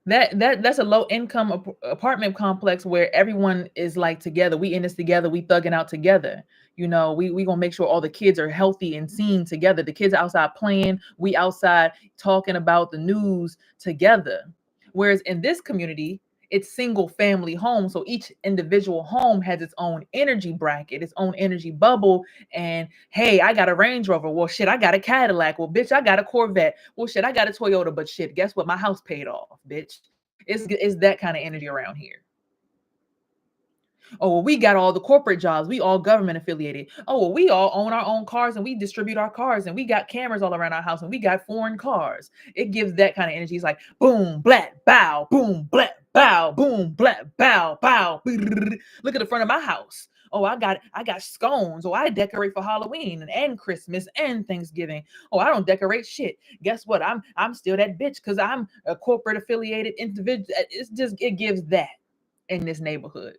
that's a low income apartment complex where everyone is like together. We in this together. We thugging out together. We gonna make sure all the kids are healthy and seen together. The kids are outside playing. We outside talking about the news together. Whereas in this community, it's single family home. So each individual home has its own energy bracket, its own energy bubble. And hey, I got a Range Rover. Well, shit, I got a Cadillac. Well, bitch, I got a Corvette. Well, shit, I got a Toyota. But shit, guess what? My house paid off, bitch. It's that kind of energy around here. Oh, well, we got all the corporate jobs. We all government affiliated. Oh, well, we all own our own cars and we distribute our cars and we got cameras all around our house and we got foreign cars. It gives that kind of energy. It's like boom, black, bow, boom, black, bow, boom, black, bow, bow. Look at the front of my house. Oh, I got scones. Oh, I decorate for Halloween and Christmas and Thanksgiving. Oh, I don't decorate shit. Guess what? I'm still that bitch because I'm a corporate affiliated individual. It gives that in this neighborhood.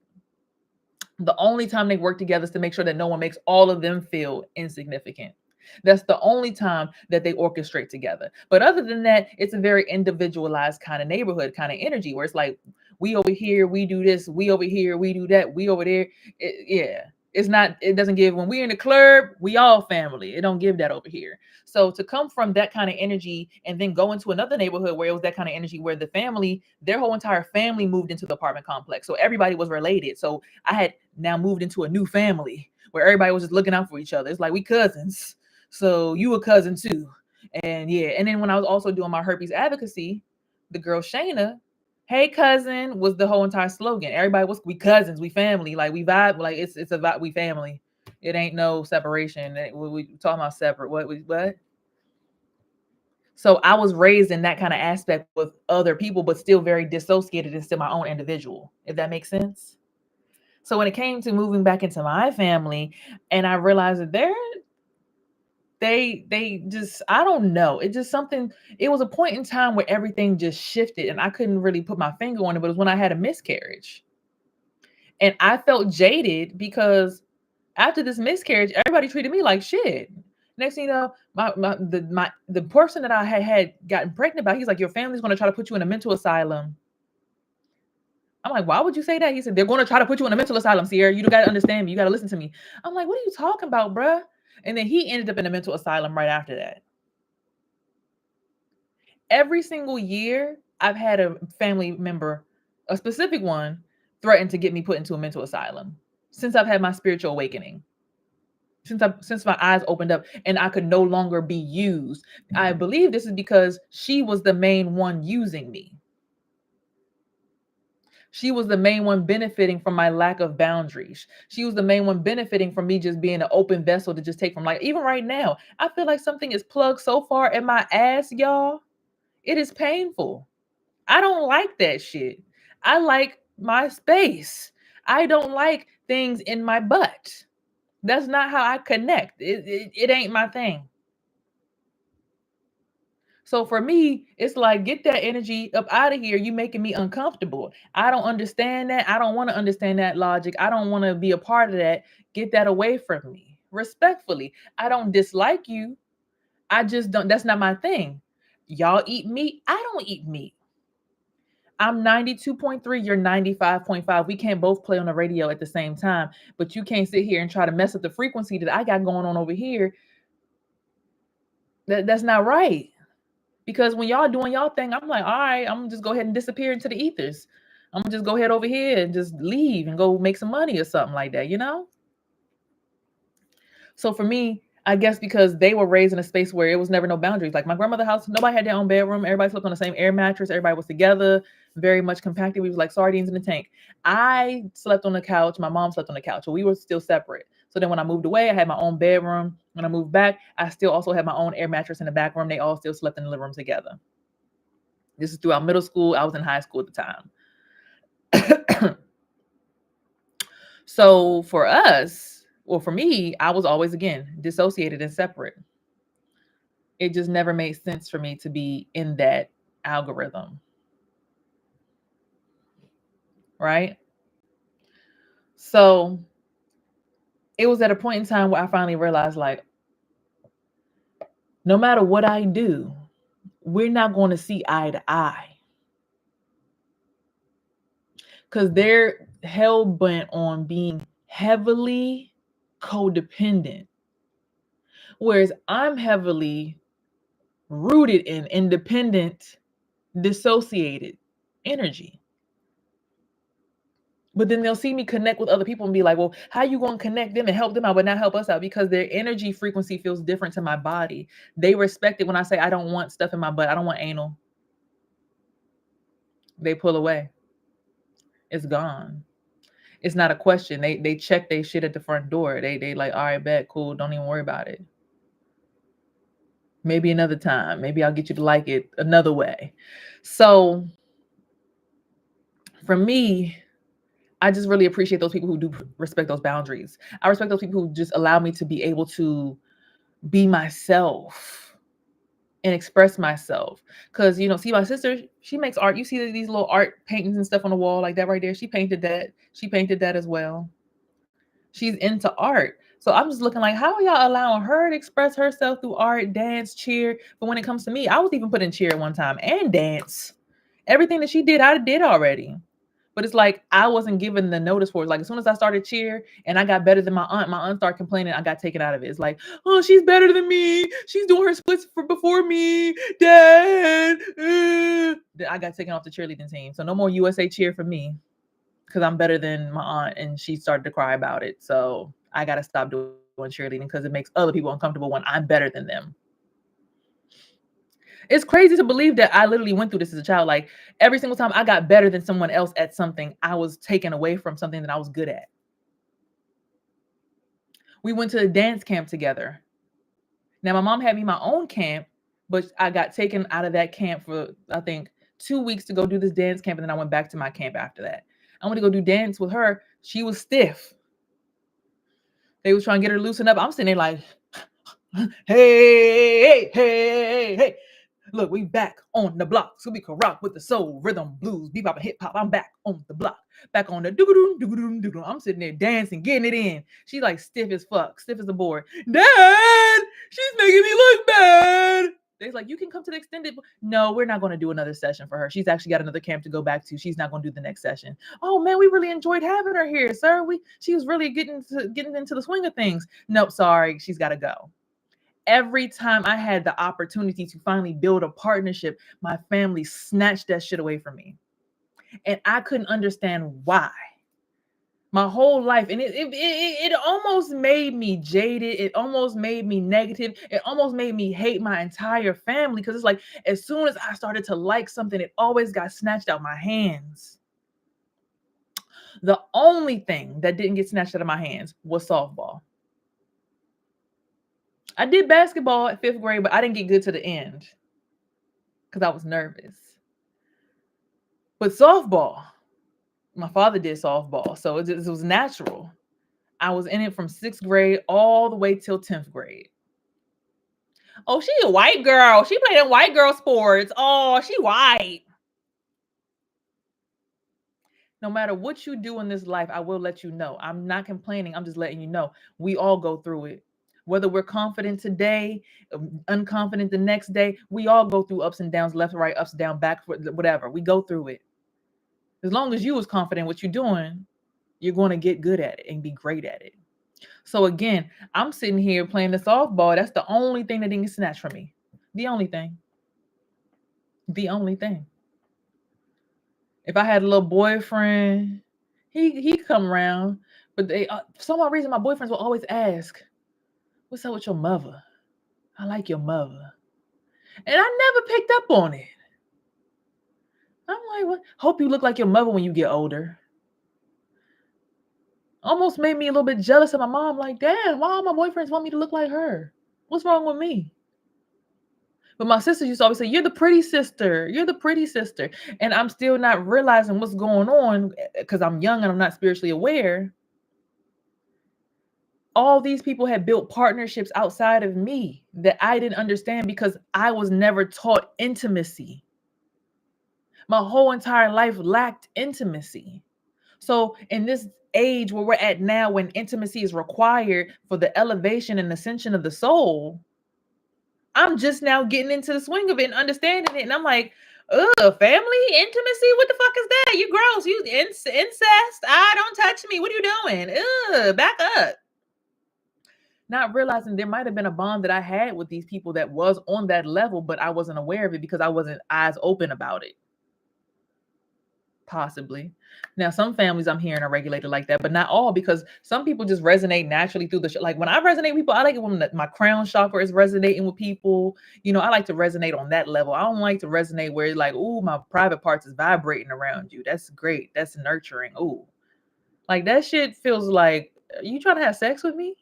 The only time they work together is to make sure that no one makes all of them feel insignificant. That's the only time that they orchestrate together. But other than that, it's a very individualized kind of neighborhood kind of energy where it's like, we over here, we do this, we over here, we do that, we over there. It doesn't give, when we're in the club, we all family. It don't give that over here. So to come from that kind of energy and then go into another neighborhood where it was that kind of energy, where the family, their whole entire family moved into the apartment complex. So everybody was related. So I had now moved into a new family where everybody was just looking out for each other. It's like, we cousins. So you a cousin too. And yeah. And then when I was also doing my herpes advocacy, the girl Shayna, hey cousin, was the whole entire slogan. Everybody was, we cousins, we family, like we vibe, like it's a vibe, we family. It ain't no separation. We talking about separate. What? So I was raised in that kind of aspect with other people, but still very dissociated and still my own individual, if that makes sense. So when it came to moving back into my family, and I realized that They just, I don't know. It just something, it was a point in time where everything just shifted and I couldn't really put my finger on it, but it was when I had a miscarriage. And I felt jaded because after this miscarriage, everybody treated me like shit. Next thing you know, the person that I had gotten pregnant by, he's like, your family's gonna try to put you in a mental asylum. I'm like, why would you say that? He said, they're gonna try to put you in a mental asylum, Sierra. You gotta understand me. You gotta listen to me. I'm like, what are you talking about, bruh? And then he ended up in a mental asylum right after that. Every single year, I've had a family member, a specific one, threaten to get me put into a mental asylum since I've had my spiritual awakening. Since my eyes opened up and I could no longer be used. I believe this is because she was the main one using me. She was the main one benefiting from my lack of boundaries. She was the main one benefiting from me just being an open vessel to just take from, like, even right now, I feel like something is plugged so far in my ass, y'all. It is painful. I don't like that shit. I like my space. I don't like things in my butt. That's not how I connect. It ain't my thing. So for me, it's like, get that energy up out of here. You making me uncomfortable. I don't understand that. I don't want to understand that logic. I don't want to be a part of that. Get that away from me. Respectfully. I don't dislike you. I just don't, that's not my thing. Y'all eat meat. I don't eat meat. I'm 92.3, you're 95.5. We can't both play on the radio at the same time, but you can't sit here and try to mess up the frequency that I got going on over here. That's not right. Because when y'all doing y'all thing, I'm like, all right, I'm gonna just go ahead and disappear into the ethers. I'm gonna just go ahead over here and just leave and go make some money or something like that, you know? So for me, I guess because they were raised in a space where it was never no boundaries. Like my grandmother's house, nobody had their own bedroom. Everybody slept on the same air mattress. Everybody was together, very much compacted. We was like sardines in a tank. I slept on the couch. My mom slept on the couch. So we were still separate. So then when I moved away, I had my own bedroom. When I moved back, I still also had my own air mattress in the back room. They all still slept in the living room together. This is throughout middle school. I was in high school at the time. So for us, well, for me, I was always, again, dissociated and separate. It just never made sense for me to be in that algorithm. Right? So it was at a point in time where I finally realized, like, no matter what I do, we're not going to see eye to eye. Because they're hell bent on being heavily codependent. Whereas I'm heavily rooted in independent, dissociated energy. But then they'll see me connect with other people and be like, well, how you going to connect them and help them out, but not help us out? Because their energy frequency feels different to my body. They respect it when I say I don't want stuff in my butt. I don't want anal. They pull away. It's gone. It's not a question. They check their shit at the front door. They like, all right, bet, cool. Don't even worry about it. Maybe another time. Maybe I'll get you to like it another way. So for me, I just really appreciate those people who do respect those boundaries. I respect those people who just allow me to be able to be myself and express myself. Because, see, my sister, she makes art. You see these little art paintings and stuff on the wall like that right there. She painted that. She painted that as well. She's into art. So I'm just looking like, how are y'all allowing her to express herself through art, dance, cheer? But when it comes to me, I was even put in cheer one time and dance. Everything that she did, I did already. But it's like I wasn't given the notice for it. Like as soon as I started cheer and I got better than my aunt started complaining. I got taken out of it. It's like, oh, she's better than me. She's doing her splits before me, Dad. I got taken off the cheerleading team. So no more USA cheer for me because I'm better than my aunt, and she started to cry about it. So I got to stop doing cheerleading because it makes other people uncomfortable when I'm better than them. It's crazy to believe that I literally went through this as a child. Like every single time I got better than someone else at something, I was taken away from something that I was good at. We went to a dance camp together. Now my mom had me my own camp, but I got taken out of that camp for, I think, 2 weeks to go do this dance camp. And then I went back to my camp after that. I went to go do dance with her. She was stiff. They was trying to get her to loosen up. I'm sitting there like, Hey, hey, hey, hey. Look, we back on the block, so we can rock with the soul, rhythm, blues, bebop, and hip hop. I'm back on the block, back on the doo doo doo. I'm sitting there dancing, getting it in. She like stiff as fuck, stiff as a board. Dad, she's making me look bad. They's like, you can come to the extended. No, we're not going to do another session for her. She's actually got another camp to go back to. She's not going to do the next session. Oh man, we really enjoyed having her here, sir. She was really getting into the swing of things. Nope, sorry, she's got to go. Every time I had the opportunity to finally build a partnership, my family snatched that shit away from me. And I couldn't understand why. My whole life. And it almost made me jaded. It almost made me negative. It almost made me hate my entire family. Because it's like, as soon as I started to like something, it always got snatched out my hands. The only thing that didn't get snatched out of my hands was softball. I did basketball at 5th grade, but I didn't get good to the end because I was nervous. But softball, my father did softball, so it was natural. I was in it from 6th grade all the way till 10th grade. Oh, she a white girl. She played in white girl sports. Oh, she white. No matter what you do in this life, I will let you know. I'm not complaining. I'm just letting you know. We all go through it. Whether we're confident today, unconfident the next day, we all go through ups and downs, left, right, ups, down, back, whatever. We go through it. As long as you was confident what you're doing, you're going to get good at it and be great at it. So again, I'm sitting here playing the softball. That's the only thing that didn't get snatched from me. The only thing. The only thing. If I had a little boyfriend, he come around, but they for some reason my boyfriends will always ask, "What's up with your mother? I like your mother," and I never picked up on it. I'm like, "What? Hope you look like your mother when you get older." Almost made me a little bit jealous of my mom. Like, damn, why all my boyfriends want me to look like her? What's wrong with me? But my sister used to always say, "You're the pretty sister. You're the pretty sister." And I'm still not realizing what's going on because I'm young and I'm not spiritually aware. All these people had built partnerships outside of me that I didn't understand because I was never taught intimacy. My whole entire life lacked intimacy. So in this age where we're at now, when intimacy is required for the elevation and ascension of the soul, I'm just now getting into the swing of it and understanding it. And I'm like, ugh, family intimacy? What the fuck is that? You gross. You incest. Don't touch me. What are you doing? Ugh, back up. Not realizing there might have been a bond that I had with these people that was on that level, but I wasn't aware of it because I wasn't eyes open about it. Possibly. Now, some families I'm hearing are regulated like that, but not all, because some people just resonate naturally through the like when I resonate with people, I like it when my crown chakra is resonating with people. I like to resonate on that level. I don't like to resonate where it's like, oh, my private parts is vibrating around you. That's great. That's nurturing. Oh, like that shit feels like, are you trying to have sex with me?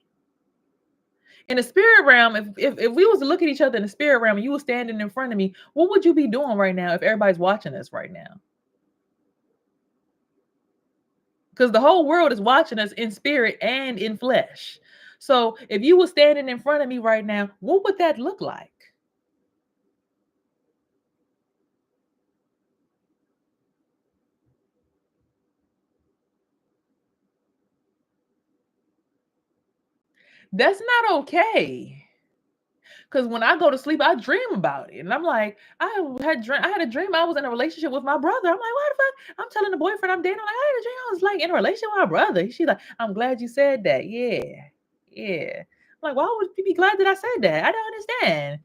In the spirit realm, if we was to look at each other in the spirit realm and you were standing in front of me, what would you be doing right now if everybody's watching us right now? Because the whole world is watching us in spirit and in flesh. So if you were standing in front of me right now, what would that look like? That's not okay. Because when I go to sleep, I dream about it. And I'm like, I had a dream I was in a relationship with my brother. I'm like, what the fuck? I'm telling the boyfriend I'm dating. I'm like, I had a dream I was like in a relationship with my brother. She's like, I'm glad you said that. Yeah. Yeah. I'm like, why would you be glad that I said that? I don't understand.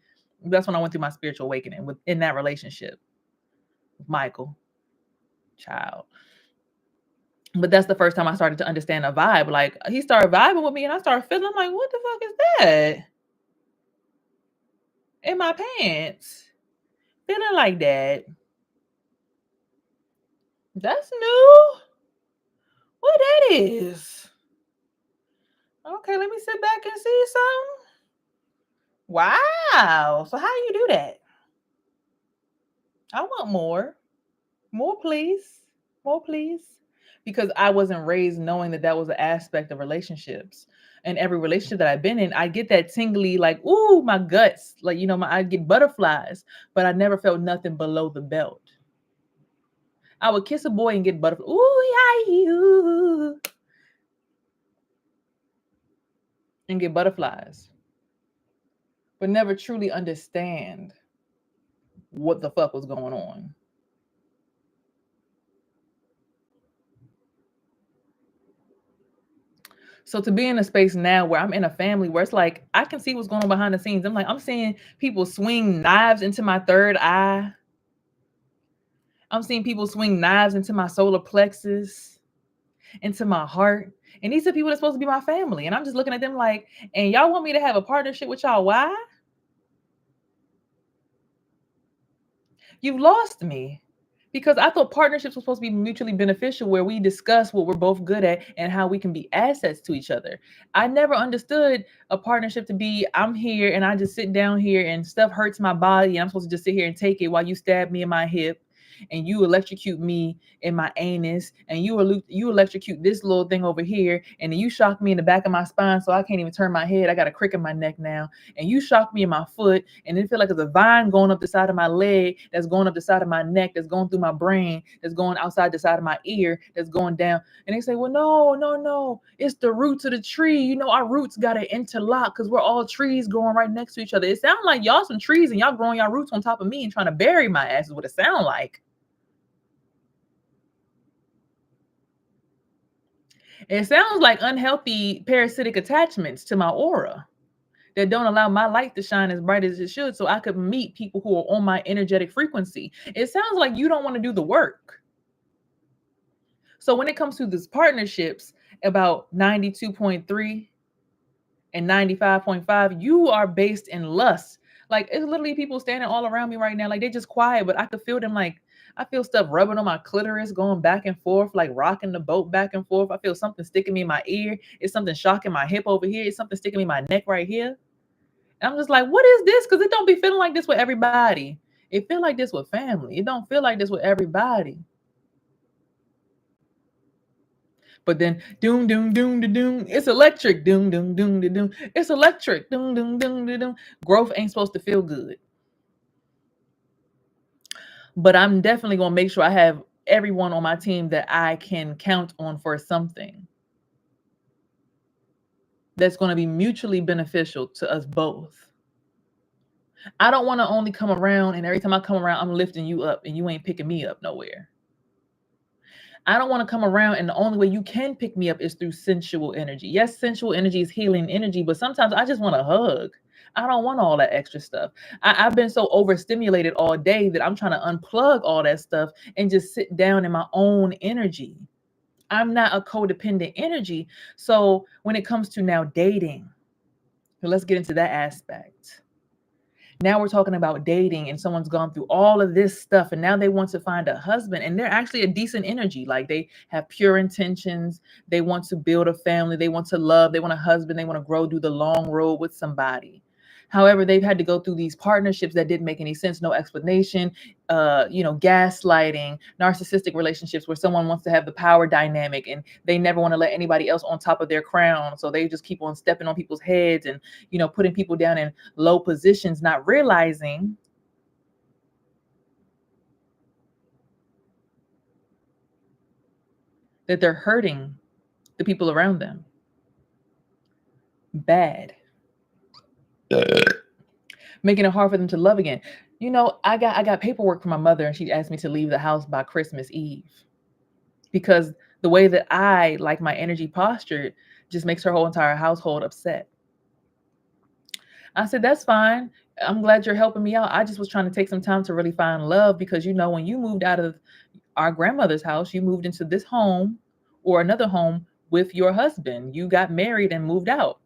That's when I went through my spiritual awakening in that relationship with Michael. Child. But that's the first time I started to understand a vibe. Like he started vibing with me and I started feeling, I'm like, what the fuck is that? In my pants. Feeling like that. That's new. What that is? Okay, let me sit back and see something. Wow. So how do you do that? I want more. More, please. More, please. because I wasn't raised knowing that that was an aspect of relationships. And every relationship that I've been in, I get that tingly, like, ooh, my guts, like, I get butterflies, but I never felt nothing below the belt. I would kiss a boy and get butterflies. Ooh, yeah, you, and get butterflies, but never truly understand what the fuck was going on. So to be in a space now where I'm in a family where it's like I can see what's going on behind the scenes. I'm seeing people swing knives into my third eye. I'm seeing people swing knives into my solar plexus, into my heart. And these are people that's supposed to be my family. And I'm just looking at them like, and y'all want me to have a partnership with y'all? Why? You've lost me. Because I thought partnerships were supposed to be mutually beneficial, where we discuss what we're both good at and how we can be assets to each other. I never understood a partnership to be I'm here and I just sit down here and stuff hurts my body. And I'm supposed to just sit here and take it while you stab me in my hip and you electrocute me in my anus and you electrocute this little thing over here and then you shock me in the back of my spine so I can't even turn my head. I got a crick in my neck now. And you shock me in my foot and it feel like there's a vine going up the side of my leg, that's going up the side of my neck, that's going through my brain, that's going outside the side of my ear, that's going down. And they say, well, no, it's the roots of the tree. Our roots got to interlock because we're all trees growing right next to each other. It sounds like y'all some trees and y'all growing y'all roots on top of me and trying to bury my ass is what it sounds like. It sounds like unhealthy parasitic attachments to my aura that don't allow my light to shine as bright as it should so I could meet people who are on my energetic frequency. It sounds like you don't want to do the work. So when it comes to these partnerships, about 92.3 and 95.5, you are based in lust. Like it's literally people standing all around me right now. Like they're just quiet, but I could feel them. Like I feel stuff rubbing on my clitoris, going back and forth, like rocking the boat back and forth. I feel something sticking me in my ear. It's something shocking my hip over here. It's something sticking me in my neck right here. And I'm just like, what is this? Because it don't be feeling like this with everybody. It feel like this with family. It don't feel like this with everybody. But then doom doom doom doom, it's electric. Doom doom doom doom, it's electric. Doom doom doom doom. Growth ain't supposed to feel good. But I'm definitely gonna make sure I have everyone on my team that I can count on for something that's going to be mutually beneficial to us both. I don't want to only come around and every time I come around, I'm lifting you up and you ain't picking me up nowhere. I don't want to come around and the only way you can pick me up is through sensual energy. Yes, sensual energy is healing energy, but sometimes I just want a hug. I don't want all that extra stuff. I've been so overstimulated all day that I'm trying to unplug all that stuff and just sit down in my own energy. I'm not a codependent energy. So when it comes to now dating, let's get into that aspect. Now we're talking about dating and someone's gone through all of this stuff and now they want to find a husband and they're actually a decent energy. Like they have pure intentions. They want to build a family. They want to love. They want a husband. They want to grow, do the long road with somebody. However, they've had to go through these partnerships that didn't make any sense, no explanation, gaslighting, narcissistic relationships where someone wants to have the power dynamic and they never want to let anybody else on top of their crown. So they just keep on stepping on people's heads and, putting people down in low positions, not realizing that they're hurting the people around them. Bad. Making it hard for them to love again. I got paperwork from my mother and she asked me to leave the house by Christmas Eve because the way that I like my energy postured just makes her whole entire household upset. I said, that's fine. I'm glad you're helping me out. I just was trying to take some time to really find love because, when you moved out of our grandmother's house, you moved into this home or another home with your husband. You got married and moved out.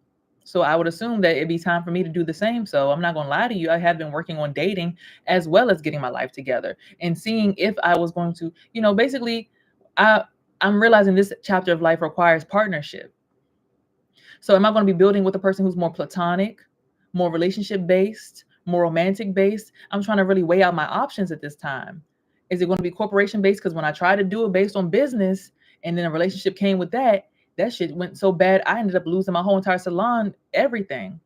So I would assume that it'd be time for me to do the same. So I'm not going to lie to you. I have been working on dating as well as getting my life together and seeing if I was going to, basically, I'm realizing this chapter of life requires partnership. So am I going to be building with a person who's more platonic, more relationship based, more romantic based? I'm trying to really weigh out my options at this time. Is it going to be corporation based? Because when I try to do it based on business And then a relationship came with that. That shit went so bad, I ended up losing my whole entire salon, everything.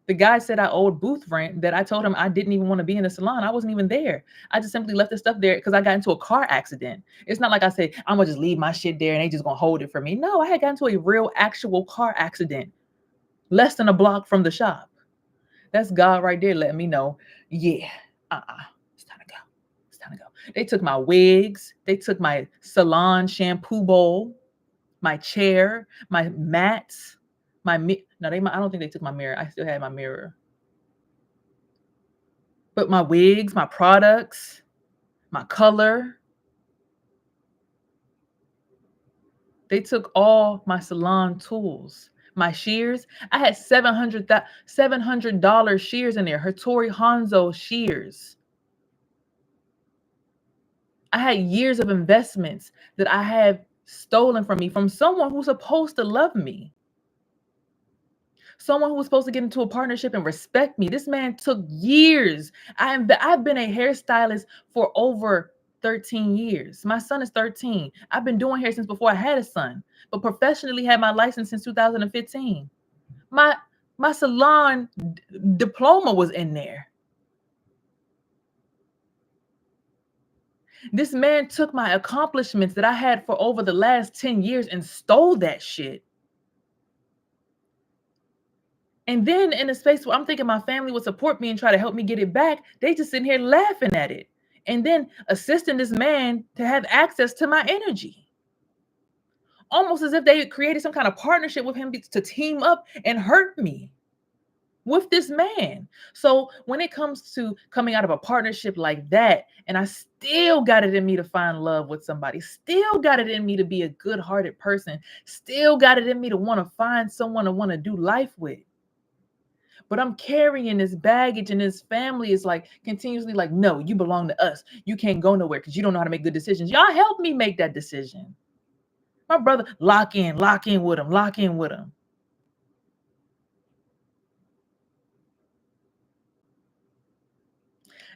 The guy said I owed booth rent that I told him I didn't even want to be in the salon. I wasn't even there. I just simply left the stuff there because I got into a car accident. It's not like I said, I'm going to just leave my shit there and they just going to hold it for me. No, I had gotten into a real actual car accident less than a block from the shop. That's God right there letting me know, yeah, it's time to go. It's time to go. They took my wigs. They took my salon shampoo bowl, my chair, my mats, no, I don't think they took my mirror. I still had my mirror. But my wigs, my products, my color, they took all my salon tools. My shears, I had $700 shears in there, Hattori Hanzo shears. I had years of investments that I have stolen from me from someone who's supposed to love me. Someone who was supposed to get into a partnership and respect me. This man took years. I've been a hairstylist for over 13 years. My son is 13. I've been doing hair since before I had a son, but professionally had my license since 2015. My salon diploma was in there. This man took my accomplishments that I had for over the last 10 years and stole that shit. And then in a space where I'm thinking my family would support me and try to help me get it back, they just sitting here laughing at it. And then assisting this man to have access to my energy. Almost as if they created some kind of partnership with him to team up and hurt me with this man. So when it comes to coming out of a partnership like that, and I still got it in me to find love with somebody, still got it in me to be a good-hearted person, still got it in me to want to find someone to want to do life with. But I'm carrying this baggage, and this family is like continuously like, no, you belong to us. You can't go nowhere because you don't know how to make good decisions. Y'all help me make that decision. My brother, lock in with him, lock in with him.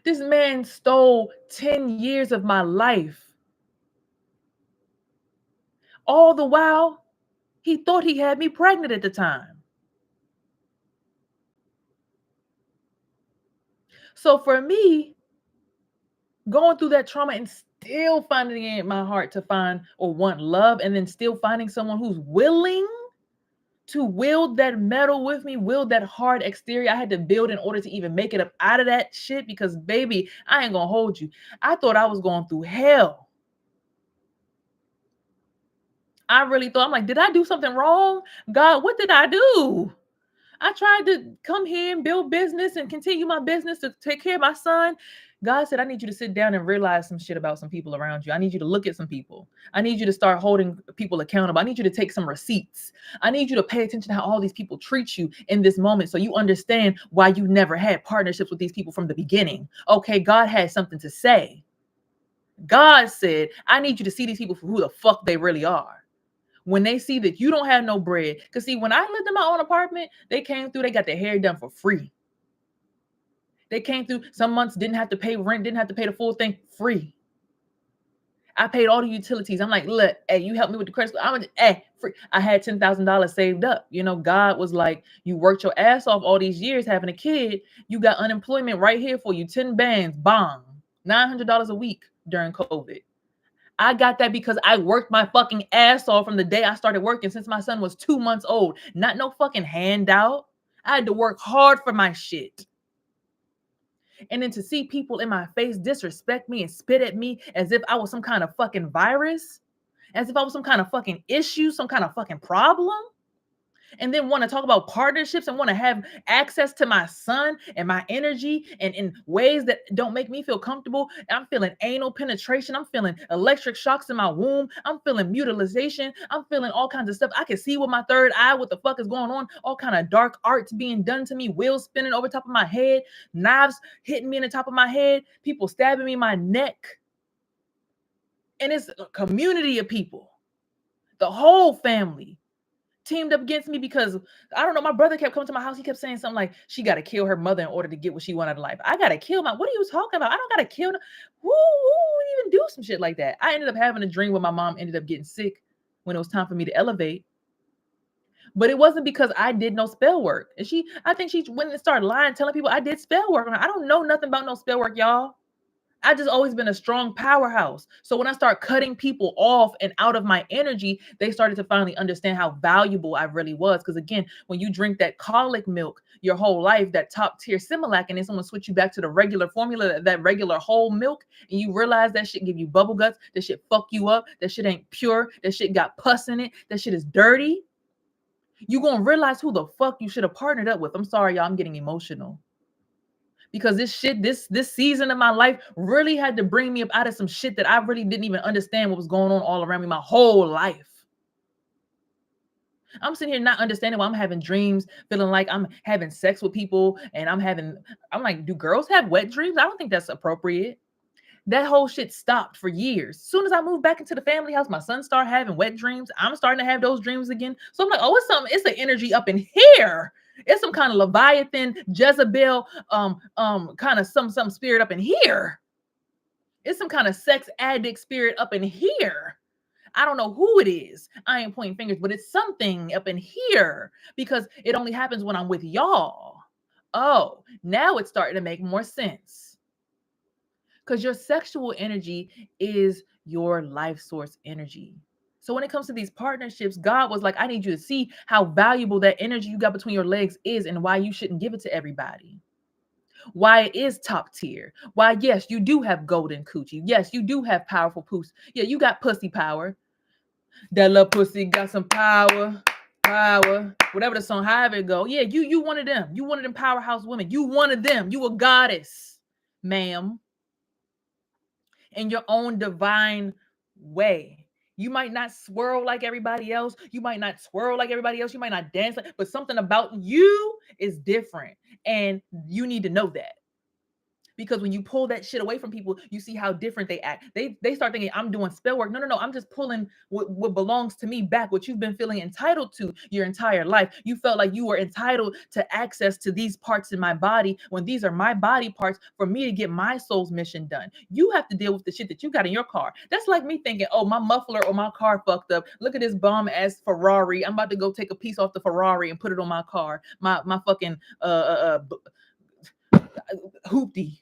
This man stole 10 years of my life. All the while, he thought he had me pregnant at the time. So for me, going through that trauma and still finding it in my heart to find or want love, and then still finding someone who's willing to wield that metal with me, wield that hard exterior I had to build in order to even make it up out of that shit. Because baby, I ain't gonna hold you. I thought I was going through hell. I really thought, I'm like, did I do something wrong? God, what did I do? I tried to come here and build business and continue my business to take care of my son. God said, I need you to sit down and realize some shit about some people around you. I need you to look at some people. I need you to start holding people accountable. I need you to take some receipts. I need you to pay attention to how all these people treat you in this moment so you understand why you never had partnerships with these people from the beginning. Okay, God had something to say. God said, I need you to see these people for who the fuck they really are. When they see that you don't have no bread. Because see, when I lived in my own apartment, they came through, they got their hair done for free. They came through, some months didn't have to pay rent, didn't have to pay the full thing, free. I paid all the utilities. I'm like, look, hey, you help me with the credit score. Free. I had $10,000 saved up. You know, God was like, you worked your ass off all these years having a kid. You got unemployment right here for you. 10 bands, bong, $900 a week during COVID. I got that because I worked my fucking ass off from the day I started working since my son was 2 months old. Not no fucking handout. I had to work hard for my shit. And then to see people in my face disrespect me and spit at me as if I was some kind of fucking virus, as if I was some kind of fucking issue, some kind of fucking problem. And then want to talk about partnerships and want to have access to my son and my energy and in ways that don't make me feel comfortable. I'm feeling anal penetration. I'm feeling electric shocks in my womb. I'm feeling mutilation. I'm feeling all kinds of stuff. I can see with my third eye what the fuck is going on. All kind of dark arts being done to me. Wheels spinning over top of my head. Knives hitting me in the top of my head. People stabbing me in my neck. And it's a community of people. The whole family teamed up against me because I don't know. My brother kept coming to my house. He kept saying something like, "She got to kill her mother in order to get what she wanted in life." I got to kill my. What are you talking about? I don't got to kill. Who would even do some shit like that? I ended up having a dream where my mom ended up getting sick when it was time for me to elevate. But it wasn't because I did no spell work. And I think she went and started lying, telling people I did spell work on her. I don't know nothing about no spell work, y'all. I just always been a strong powerhouse. So when I start cutting people off and out of my energy, they started to finally understand how valuable I really was. Because again, when you drink that colic milk your whole life, that top tier Similac, and then someone switch you back to the regular formula, that regular whole milk, and you realize that shit give you bubble guts, that shit fuck you up, that shit ain't pure, that shit got pus in it, that shit is dirty, you gonna realize who the fuck you should have partnered up with. I'm sorry, y'all, I'm getting emotional. Because this season of my life really had to bring me up out of some shit that I really didn't even understand what was going on all around me my whole life. I'm sitting here not understanding why I'm having dreams, feeling like I'm having sex with people, and I'm like, do girls have wet dreams? I don't think that's appropriate. That whole shit stopped for years. As soon as I moved back into the family house, my son started having wet dreams. I'm starting to have those dreams again. So I'm like, oh, it's an energy up in here. It's some kind of Leviathan, Jezebel, kind of some spirit up in here. It's some kind of sex addict spirit up in here. I don't know who it is. I ain't pointing fingers, but it's something up in here because it only happens when I'm with y'all. Oh, now it's starting to make more sense. Because your sexual energy is your life source energy. So when it comes to these partnerships, God was like, I need you to see how valuable that energy you got between your legs is and why you shouldn't give it to everybody. Why it is top tier. Why, yes, you do have golden coochie. Yes, you do have powerful puss. Yeah, you got pussy power. That little pussy got some power. Power. Whatever the song, however it go. Yeah, you one of them. You one of them powerhouse women. You one of them. You a goddess, ma'am. In your own divine way. You might not swirl like everybody else. You might not swirl like everybody else. You might not dance like, but something about you is different. And you need to know that. Because when you pull that shit away from people, you see how different they act. They start thinking, I'm doing spell work. No. I'm just pulling what belongs to me back, what you've been feeling entitled to your entire life. You felt like you were entitled to access to these parts in my body when these are my body parts for me to get my soul's mission done. You have to deal with the shit that you got in your car. That's like me thinking, oh, my muffler or my car fucked up. Look at this bomb ass Ferrari. I'm about to go take a piece off the Ferrari and put it on my car. My fucking hoopty.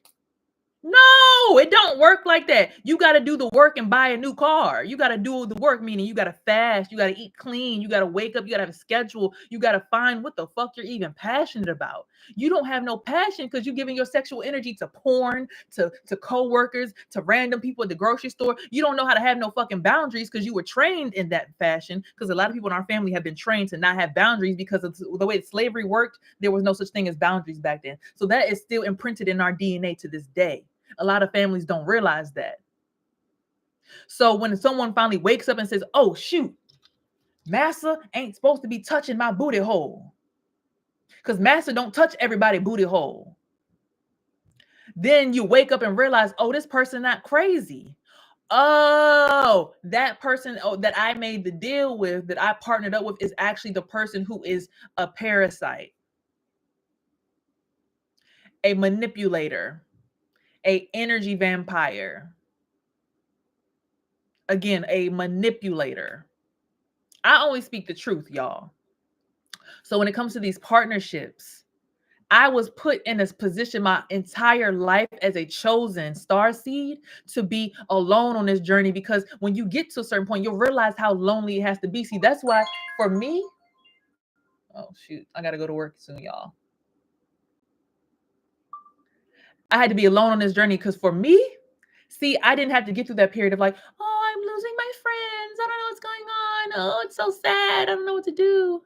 No, it don't work like that. You got to do the work and buy a new car. You got to do the work, meaning you got to fast, you got to eat clean, you got to wake up, you got to have a schedule, you got to find what the fuck you're even passionate about. You don't have no passion because you're giving your sexual energy to porn, to coworkers, to random people at the grocery store. You don't know how to have no fucking boundaries because you were trained in that fashion. Because a lot of people in our family have been trained to not have boundaries because of the way slavery worked. There was no such thing as boundaries back then. So that is still imprinted in our DNA to this day. A lot of families don't realize that. So when someone finally wakes up and says, oh, shoot, massa ain't supposed to be touching my booty hole because massa don't touch everybody booty hole. Then you wake up and realize, oh, this person not crazy. Oh, that person that I made the deal with, that I partnered up with, is actually the person who is a parasite, a manipulator, a energy vampire. Again, a manipulator. I always speak the truth, y'all. So when it comes to these partnerships, I was put in this position my entire life as a chosen star seed to be alone on this journey, because when you get to a certain point, you'll realize how lonely it has to be. See, that's why for me, oh shoot, I got to go to work soon, y'all. I had to be alone on this journey because for me, see, I didn't have to get through that period of like, oh, I'm losing my friends. I don't know what's going on. Oh, it's so sad. I don't know what to do.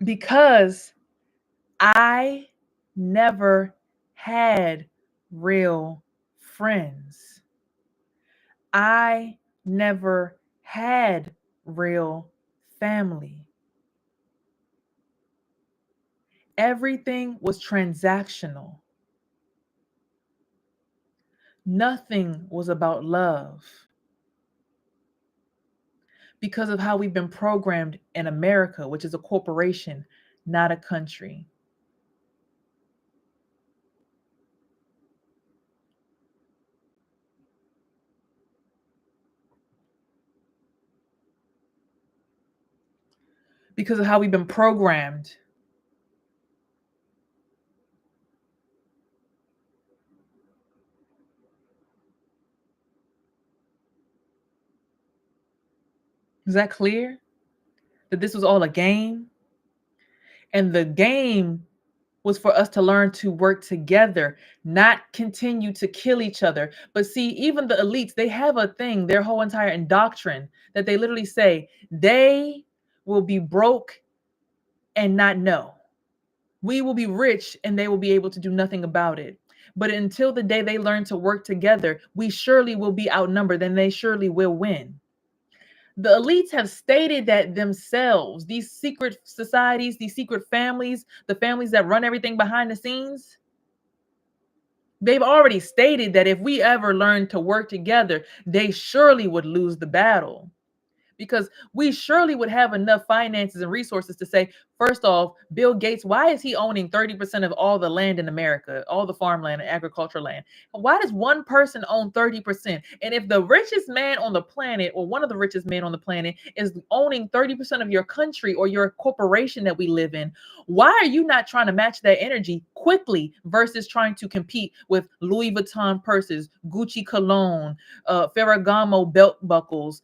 Because I never had real friends. I never had real family. Everything was transactional. Nothing was about love because of how we've been programmed in America, which is a corporation, not a country. Because of how we've been programmed. Is that clear? That this was all a game? And the game was for us to learn to work together, not continue to kill each other. But see, even the elites, they have a thing, their whole entire doctrine that they literally say they will be broke and not know. We will be rich and they will be able to do nothing about it. But until the day they learn to work together, we surely will be outnumbered and they surely will win. The elites have stated that themselves, these secret societies, these secret families, the families that run everything behind the scenes, they've already stated that if we ever learn to work together, they surely would lose the battle. Because we surely would have enough finances and resources to say, first off, Bill Gates, why is he owning 30% of all the land in America, all the farmland and agricultural land? Why does one person own 30%? And if the richest man on the planet, or one of the richest men on the planet, is owning 30% of your country or your corporation that we live in, why are you not trying to match that energy quickly versus trying to compete with Louis Vuitton purses, Gucci cologne, Ferragamo belt buckles,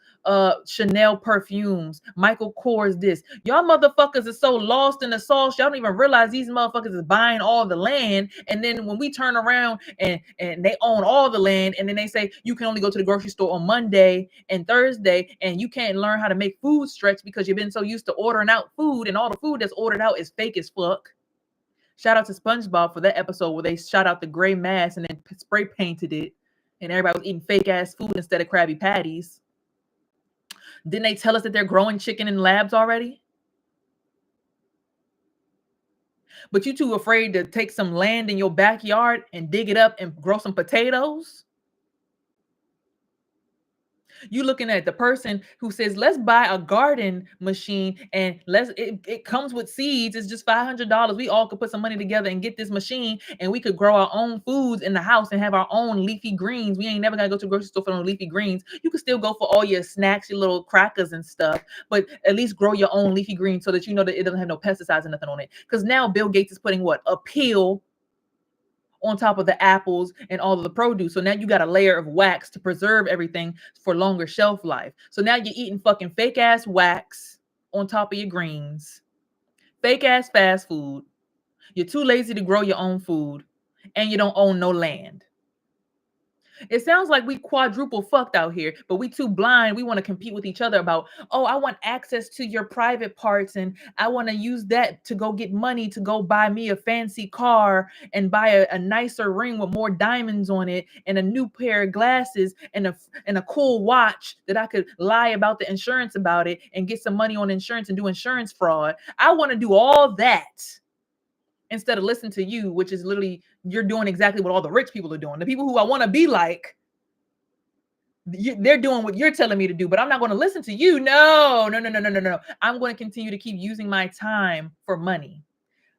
Chanel perfumes, Michael Kors this. Y'all motherfuckers are so lost in the sauce, y'all don't even realize these motherfuckers is buying all the land. And then when we turn around and they own all the land, and then they say you can only go to the grocery store on Monday and Thursday, and you can't learn how to make food stretch because you've been so used to ordering out food, and all the food that's ordered out is fake as fuck. Shout out to SpongeBob for that episode where they shot out the gray mass and then spray painted it, and everybody was eating fake ass food instead of Krabby Patties. Didn't they tell us that they're growing chicken in labs already? But you too afraid to take some land in your backyard and dig it up and grow some potatoes? You looking at the person who says, let's buy a garden machine and it comes with seeds. It's just $500. We all could put some money together and get this machine, and we could grow our own foods in the house and have our own leafy greens. We ain't never gotta go to the grocery store for no leafy greens. You can still go for all your snacks, your little crackers and stuff, but at least grow your own leafy greens so that you know that it doesn't have no pesticides and nothing on it. Because now Bill Gates is putting what? A peel on top of the apples and all of the produce. So now you got a layer of wax to preserve everything for longer shelf life. So now you're eating fucking fake ass wax on top of your greens, fake ass fast food. You're too lazy to grow your own food, and you don't own no land. It sounds like we quadruple fucked out here, but we too blind. We want to compete with each other about, oh, I want access to your private parts, and I want to use that to go get money to go buy me a fancy car and buy a nicer ring with more diamonds on it and a new pair of glasses and a cool watch that I could lie about the insurance about it and get some money on insurance and do insurance fraud. I want to do all that instead of listen to you, which is literally you're doing exactly what all the rich people are doing. The people who I want to be like, they're doing what you're telling me to do, but I'm not going to listen to you. No, no, no, no, no, no, no. I'm going to continue to keep using my time for money,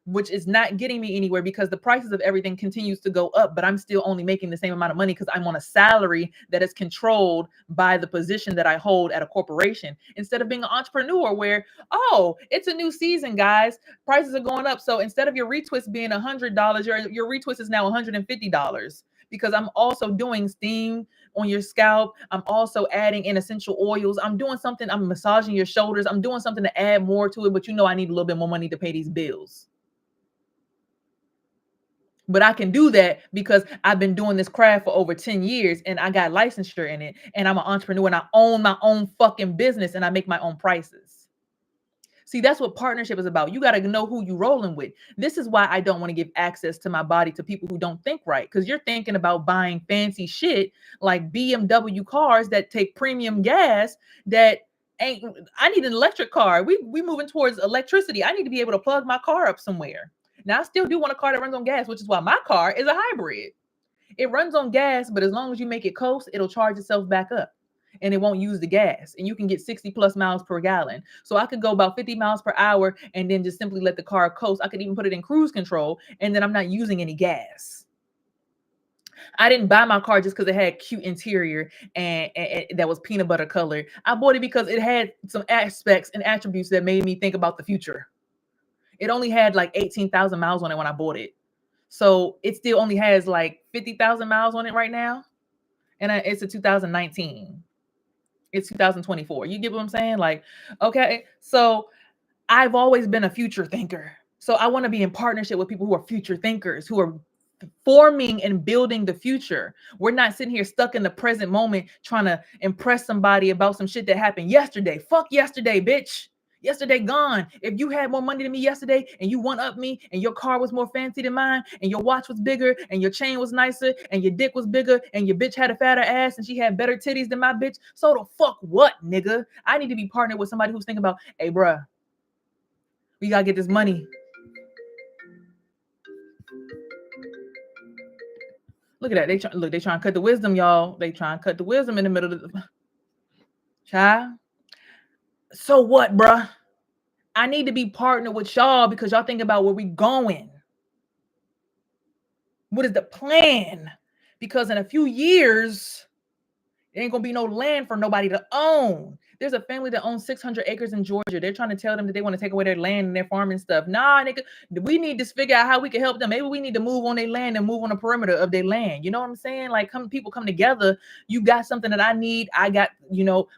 which is not getting me anywhere because the prices of everything continues to go up, but I'm still only making the same amount of money because I'm on a salary that is controlled by the position that I hold at a corporation, instead of being an entrepreneur where, oh, it's a new season, guys. Prices are going up. So instead of your retwist being $100, your retwist is now $150 because I'm also doing steam on your scalp. I'm also adding in essential oils. I'm doing something. I'm massaging your shoulders. I'm doing something to add more to it, but you know I need a little bit more money to pay these bills. But I can do that because I've been doing this craft for over 10 years and I got licensure in it, and I'm an entrepreneur and I own my own fucking business and I make my own prices. See, that's what partnership is about. You got to know who you're rolling with. This is why I don't want to give access to my body to people who don't think right, because you're thinking about buying fancy shit like BMW cars that take premium gas that ain't. I need an electric car. We moving towards electricity. I need to be able to plug my car up somewhere. Now, I still do want a car that runs on gas, which is why my car is a hybrid. It runs on gas, but as long as you make it coast, it'll charge itself back up and it won't use the gas. And you can get 60 plus miles per gallon. So I could go about 50 miles per hour and then just simply let the car coast. I could even put it in cruise control and then I'm not using any gas. I didn't buy my car just because it had cute interior and that was peanut butter color. I bought it because it had some aspects and attributes that made me think about the future. It only had like 18,000 miles on it when I bought it. So it still only has like 50,000 miles on it right now. And it's a 2019. It's 2024. You get what I'm saying? Like, okay. So I've always been a future thinker. So I want to be in partnership with people who are future thinkers, who are forming and building the future. We're not sitting here stuck in the present moment trying to impress somebody about some shit that happened yesterday. Fuck yesterday, bitch. Yesterday gone. If you had more money than me yesterday and you one up me and your car was more fancy than mine and your watch was bigger and your chain was nicer and your dick was bigger and your bitch had a fatter ass and she had better titties than my bitch, so the fuck what, nigga? I need to be partnered with somebody who's thinking about, hey, bruh, we gotta get this money. Look at that. They trying to cut the wisdom, y'all. They trying to cut the wisdom in the middle of the child. So what, bruh? I need to be partnered with y'all because y'all think about where we going. What is the plan? Because in a few years, there ain't gonna be no land for nobody to own. There's a family that owns 600 acres in Georgia. They're trying to tell them that they want to take away their land and their farming stuff. Nah, nigga, we need to figure out how we can help them. Maybe we need to move on their land and move on the perimeter of their land. You know what I'm saying? Like, people come together. You got something that I need. I got,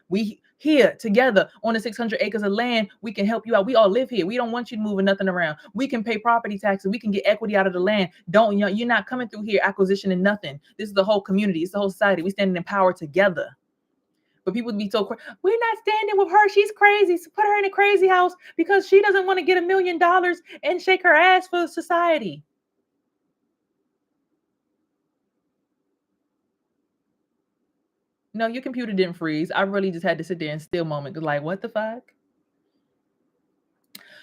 we here together on the 600 acres of land. We can help you out. We all live here. We don't want you moving nothing around. We can pay property taxes. We can get equity out of the land. You're not coming through here acquisition and nothing. This is the whole community. It's the whole society. We standing in power together. But people be so crazy. We're not standing with her. She's crazy. So put her in a crazy house because she doesn't want to get $1 million and shake her ass for society. No, your computer didn't freeze. I really just had to sit there and still moment. Like, what the fuck?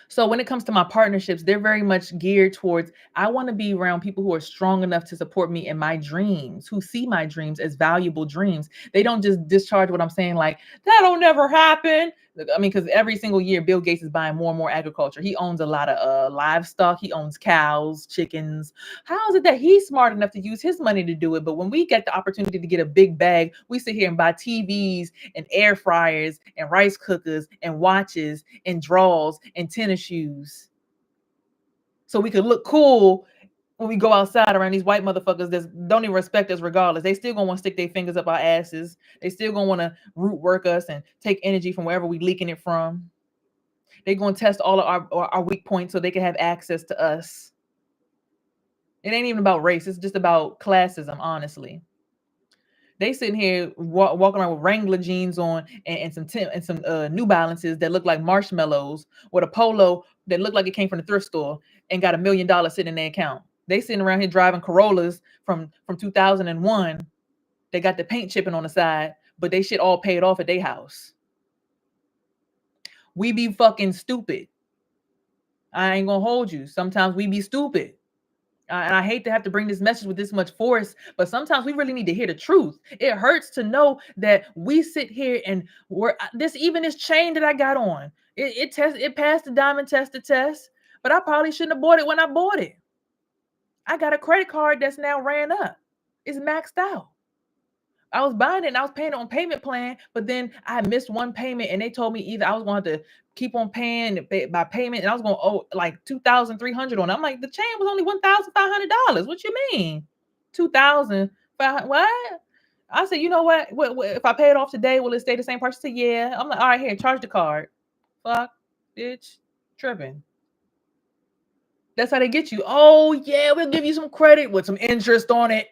So when it comes to my partnerships, they're very much geared towards, I want to be around people who are strong enough to support me in my dreams, who see my dreams as valuable dreams. They don't just discharge what I'm saying like, that'll never happen. I mean, because every single year, Bill Gates is buying more and more agriculture. He owns a lot of livestock. He owns cows, chickens. How is it that he's smart enough to use his money to do it? But when we get the opportunity to get a big bag, we sit here and buy TVs and air fryers and rice cookers and watches and drawers and tennis shoes. So we could look cool when we go outside around these white motherfuckers that don't even respect us regardless. They still gonna want to stick their fingers up our asses. They still gonna want to root work us and take energy from wherever we leaking it from. They gonna test all of our weak points so they can have access to us. It ain't even about race. It's just about classism, honestly. They sitting here walking around with Wrangler jeans on and some New Balances that look like marshmallows, with a polo that looked like it came from the thrift store and got $1 million sitting in their account. They sitting around here driving Corollas from 2001. They got the paint chipping on the side, but they shit all paid off at their house. We be fucking stupid. I ain't gonna hold you. Sometimes we be stupid. And I hate to have to bring this message with this much force, but sometimes we really need to hear the truth. It hurts to know that we sit here and this chain that I got on, it passed the diamond test, but I probably shouldn't have bought it when I bought it. I got a credit card that's now ran up. It's maxed out. I was buying it and I was paying it on payment plan, but then I missed one payment and they told me either I was going to keep on paying by payment and I was going to owe like $2,300 on it. I'm like, the chain was only $1,500. What you mean? $2,500? What? I said, you know what? If I pay it off today, will it stay the same price? She said, yeah. I'm like, all right, here, charge the card. Fuck, bitch, tripping. That's how they get you. Oh, yeah, we'll give you some credit with some interest on it.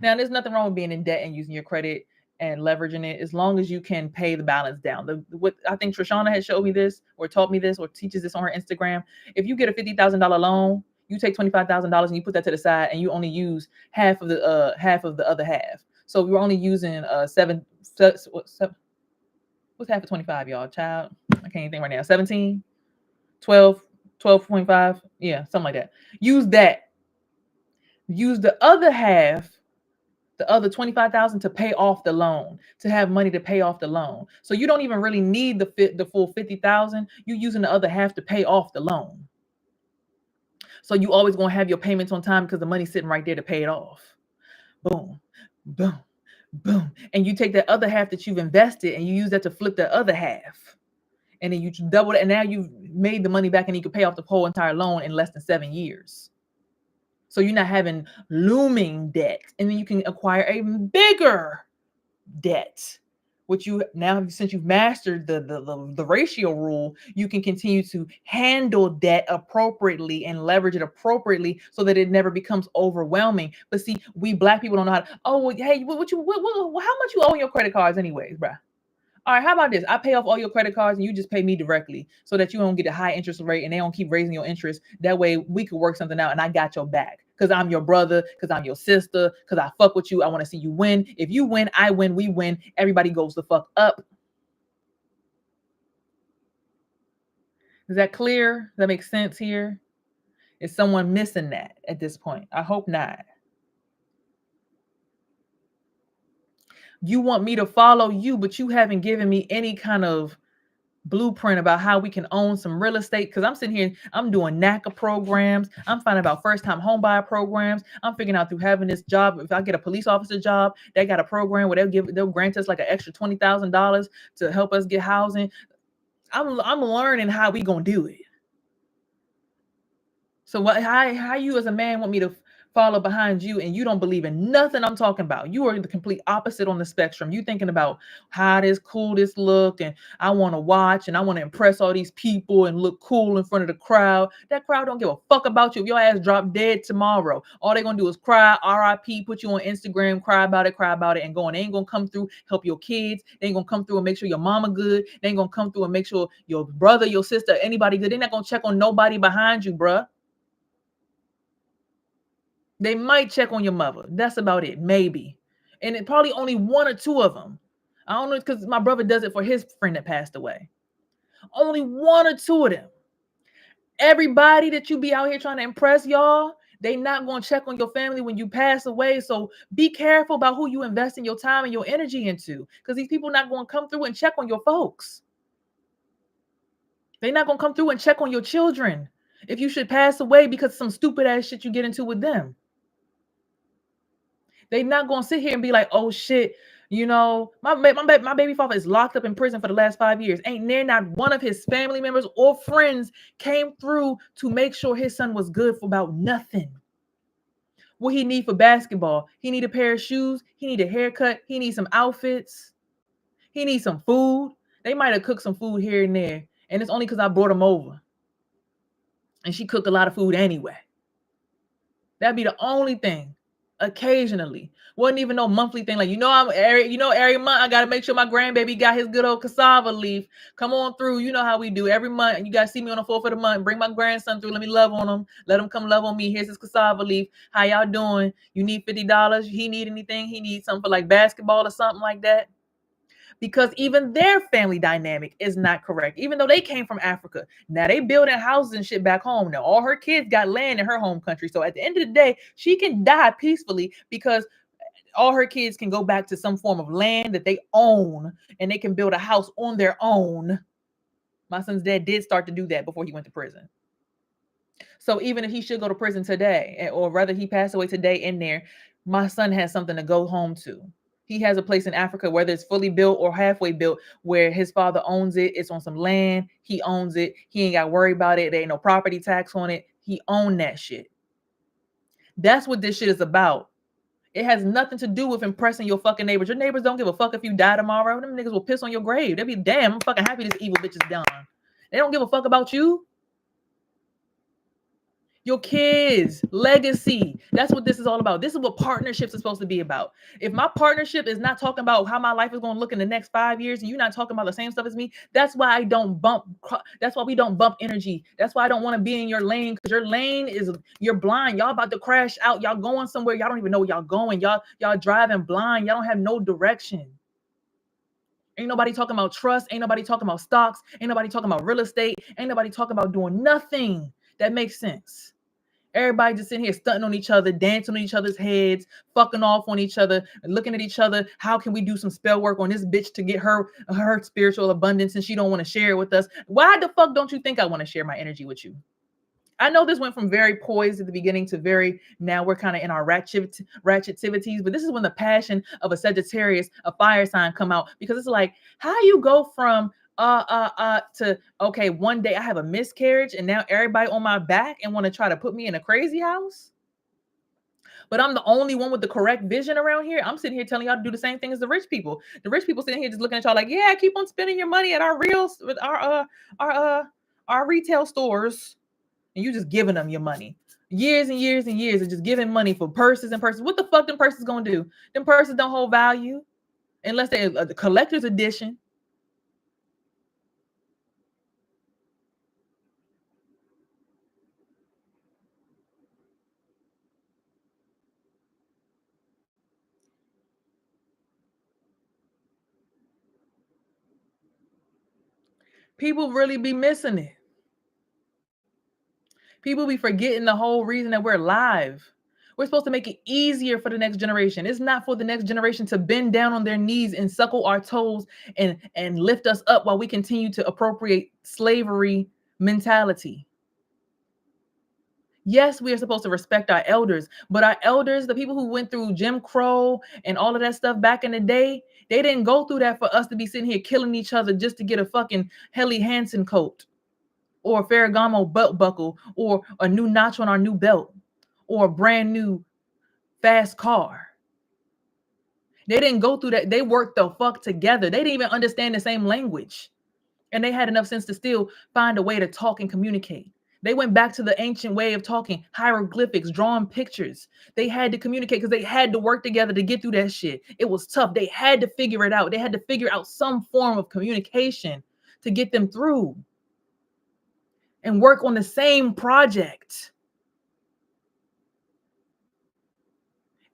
Now, there's nothing wrong with being in debt and using your credit and leveraging it as long as you can pay the balance down. What I think Trishana had showed me this or taught me this or teaches this on her Instagram. If you get a $50,000 loan, you take $25,000 and you put that to the side and you only use half of the other half. So we're only using what's half of 25, y'all? Child, I can't even think right now. 17, 12. 12.5, yeah, something like that. Use that. use the other half, the other 25,000 to pay off the loan, to have money to pay off the loan. So you don't even really need the full 50,000. You're using the other half to pay off the loan. So you always going to have your payments on time because the money's sitting right there to pay it off. Boom, boom, boom. And you take that other half that you've invested and you use that to flip the other half. And then you double it, and now you've made the money back and you can pay off the whole entire loan in less than 7 years. So you're not having looming debt. And then you can acquire a bigger debt, which you now, since you've mastered the ratio rule, you can continue to handle debt appropriately and leverage it appropriately so that it never becomes overwhelming. But see, we Black people don't know how to, oh, well, hey, how much you owe on your credit cards anyways, bruh? All right, how about this? I pay off all your credit cards and you just pay me directly so that you don't get a high interest rate and they don't keep raising your interest. That way we could work something out and I got your back because I'm your brother, because I'm your sister, because I fuck with you. I want to see you win. If you win, I win, we win. Everybody goes the fuck up. Is that clear? Does that make sense here? Is someone missing that at this point? I hope not. You want me to follow you, but you haven't given me any kind of blueprint about how we can own some real estate. Because I'm sitting here, I'm doing NACA programs. I'm finding about first-time home buyer programs. I'm figuring out through having this job, if I get a police officer job, they got a program where they'll grant us like an extra $20,000 to help us get housing. I'm learning how we gonna do it. So how you as a man want me to follow behind you and you don't believe in nothing I'm talking about? You are the complete opposite on the spectrum. You thinking about how cool this looked and I want to watch and I want to impress all these people and look cool in front of the crowd. That crowd don't give a fuck about you. If your ass drop dead tomorrow, all they're gonna do is cry, RIP, put you on Instagram, cry about it, and go. And they ain't gonna come through, help your kids. They ain't gonna come through and make sure your mama good. They ain't gonna come through and make sure your brother, your sister, anybody good. They're not gonna check on nobody behind you, bruh. They might check on your mother. That's about it, maybe. And it probably only one or two of them. I don't know, because my brother does it for his friend that passed away. Only one or two of them. Everybody that you be out here trying to impress, y'all, they not going to check on your family when you pass away. So be careful about who you invest in your time and your energy into, because these people not going to come through and check on your folks. They're not going to come through and check on your children if you should pass away because of some stupid ass shit you get into with them. They not gonna sit here and be like, oh shit, you know, my baby father is locked up in prison for the last 5 years. Ain't there not one of his family members or friends came through to make sure his son was good for about nothing? What he need for basketball? He need a pair of shoes. He need a haircut. He need some outfits. He needs some food. They might have cooked some food here and there, and it's only because I brought him over, and she cooked a lot of food anyway. That'd be the only thing. Occasionally, wasn't even no monthly thing. Like, every month I gotta make sure my grandbaby got his good old cassava leaf. Come on through. You know how we do every month. And you guys see me on the 4th of the month. Bring my grandson through. Let me love on him. Let him come love on me. Here's his cassava leaf. How y'all doing? You need $50? He need anything? He needs something for like basketball or something like that. Because even their family dynamic is not correct, even though they came from Africa. Now they building houses and shit back home. Now all her kids got land in her home country. So at the end of the day, she can die peacefully because all her kids can go back to some form of land that they own and they can build a house on their own. My son's dad did start to do that before he went to prison. So even if he should go to prison today, or rather he passed away today in there, my son has something to go home to. He has a place in Africa, whether it's fully built or halfway built, where his father owns it. It's on some land. He owns it. He ain't got to worry about it. There ain't no property tax on it. He owned that shit. That's what this shit is about. It has nothing to do with impressing your fucking neighbors. Your neighbors don't give a fuck if you die tomorrow. Them niggas will piss on your grave. They'll be, damn, I'm fucking happy this evil bitch is done. They don't give a fuck about you. Your kids, legacy. That's what this is all about. This is what partnerships are supposed to be about. If my partnership is not talking about how my life is going to look in the next 5 years, and you're not talking about the same stuff as me, that's why I don't bump. That's why we don't bump energy. That's why I don't want to be in your lane, because your lane is, you're blind. Y'all about to crash out. Y'all going somewhere. Y'all don't even know where y'all going. Y'all driving blind. Y'all don't have no direction. Ain't nobody talking about trust. Ain't nobody talking about stocks. Ain't nobody talking about real estate. Ain't nobody talking about doing nothing that makes sense. Everybody just sitting here stunting on each other, dancing on each other's heads, fucking off on each other, and looking at each other. How can we do some spell work on this bitch to get her spiritual abundance and she don't want to share it with us? Why the fuck don't you think I want to share my energy with you? I know this went from very poised at the beginning to very now we're kind of in our ratchetivities, but this is when the passion of a Sagittarius, a fire sign, come out, because it's like, how you go from to okay, one day I have a miscarriage and now everybody on my back and want to try to put me in a crazy house, but I'm the only one with the correct vision around here. I'm sitting here telling y'all to do the same thing as the rich people. The rich people sitting here just looking at y'all like, yeah, keep on spending your money at our real with our our retail stores, and you just giving them your money. Years and years and years of just giving money for purses and purses. What the fuck them purses gonna do? Them purses don't hold value unless they're the collector's edition. People really be missing it. People be forgetting the whole reason that we're alive. We're supposed to make it easier for the next generation. It's not for the next generation to bend down on their knees and suckle our toes and lift us up while we continue to appropriate slavery mentality. Yes, we are supposed to respect our elders, but our elders, the people who went through Jim Crow and all of that stuff back in the day, they didn't go through that for us to be sitting here killing each other just to get a fucking Helly Hansen coat or a Ferragamo belt buckle or a new notch on our new belt or a brand new fast car. They didn't go through that. They worked the fuck together. They didn't even understand the same language. And they had enough sense to still find a way to talk and communicate. They went back to the ancient way of talking, hieroglyphics, drawing pictures. They had to communicate because they had to work together to get through that shit. It was tough. They had to figure it out. They had to figure out some form of communication to get them through and work on the same project.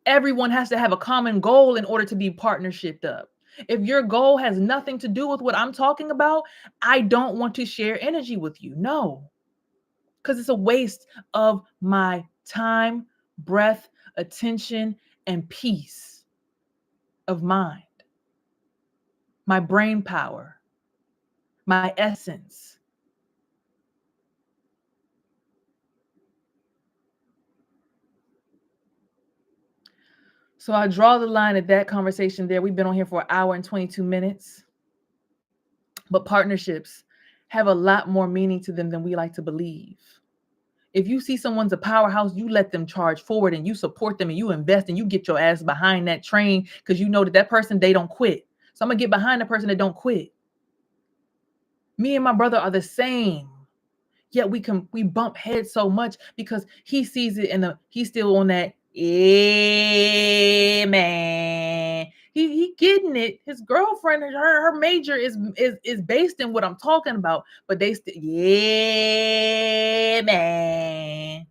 Everyone has to have a common goal in order to be partnershiped up. If your goal has nothing to do with what I'm talking about, I don't want to share energy with you. No, because it's a waste of my time, breath, attention, and peace of mind, my brain power, my essence. So I draw the line at that conversation there. We've been on here for an hour and 22 minutes. But partnerships have a lot more meaning to them than we like to believe. If you see someone's a powerhouse, you let them charge forward and you support them and you invest and you get your ass behind that train because you know that person, they don't quit. So I'm going to get behind the person that don't quit. Me and my brother are the same. Yet we bump heads so much because he sees it and he's still on that, yeah, man. He getting it. His girlfriend, her major is based in what I'm talking about, but they still, yeah, man.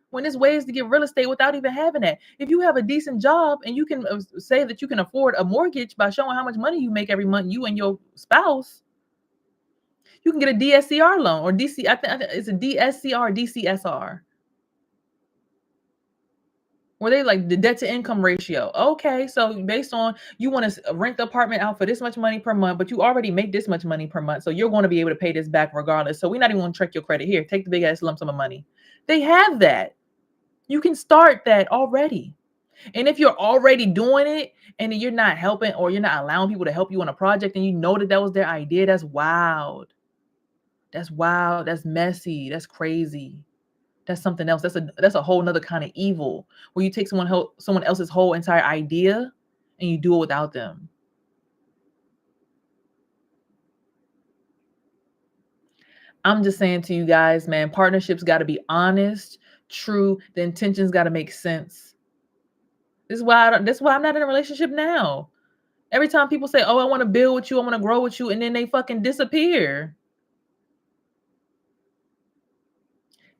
When there's ways to get real estate without even having that. If you have a decent job and you can say that you can afford a mortgage by showing how much money you make every month, you and your spouse, you can get a DSCR loan or DC. I think it's a DSCR, DCSR. Were they like the debt to income ratio? Okay, so based on you want to rent the apartment out for this much money per month, but you already make this much money per month, so you're going to be able to pay this back regardless. So we're not even going to check your credit. Here, take the big ass lump sum of money. They have that. You can start that already. And if you're already doing it and you're not helping or you're not allowing people to help you on a project and you know that was their idea, that's wild. That's wild. That's messy. That's crazy. That's something else. That's a whole nother kind of evil where you take someone else's whole entire idea and you do it without them. I'm just saying to you guys, man, partnerships got to be honest, true. The intentions got to make sense. This is why I'm not in a relationship now. Every time people say, "Oh, I want to build with you, I want to grow with you," and then they fucking disappear.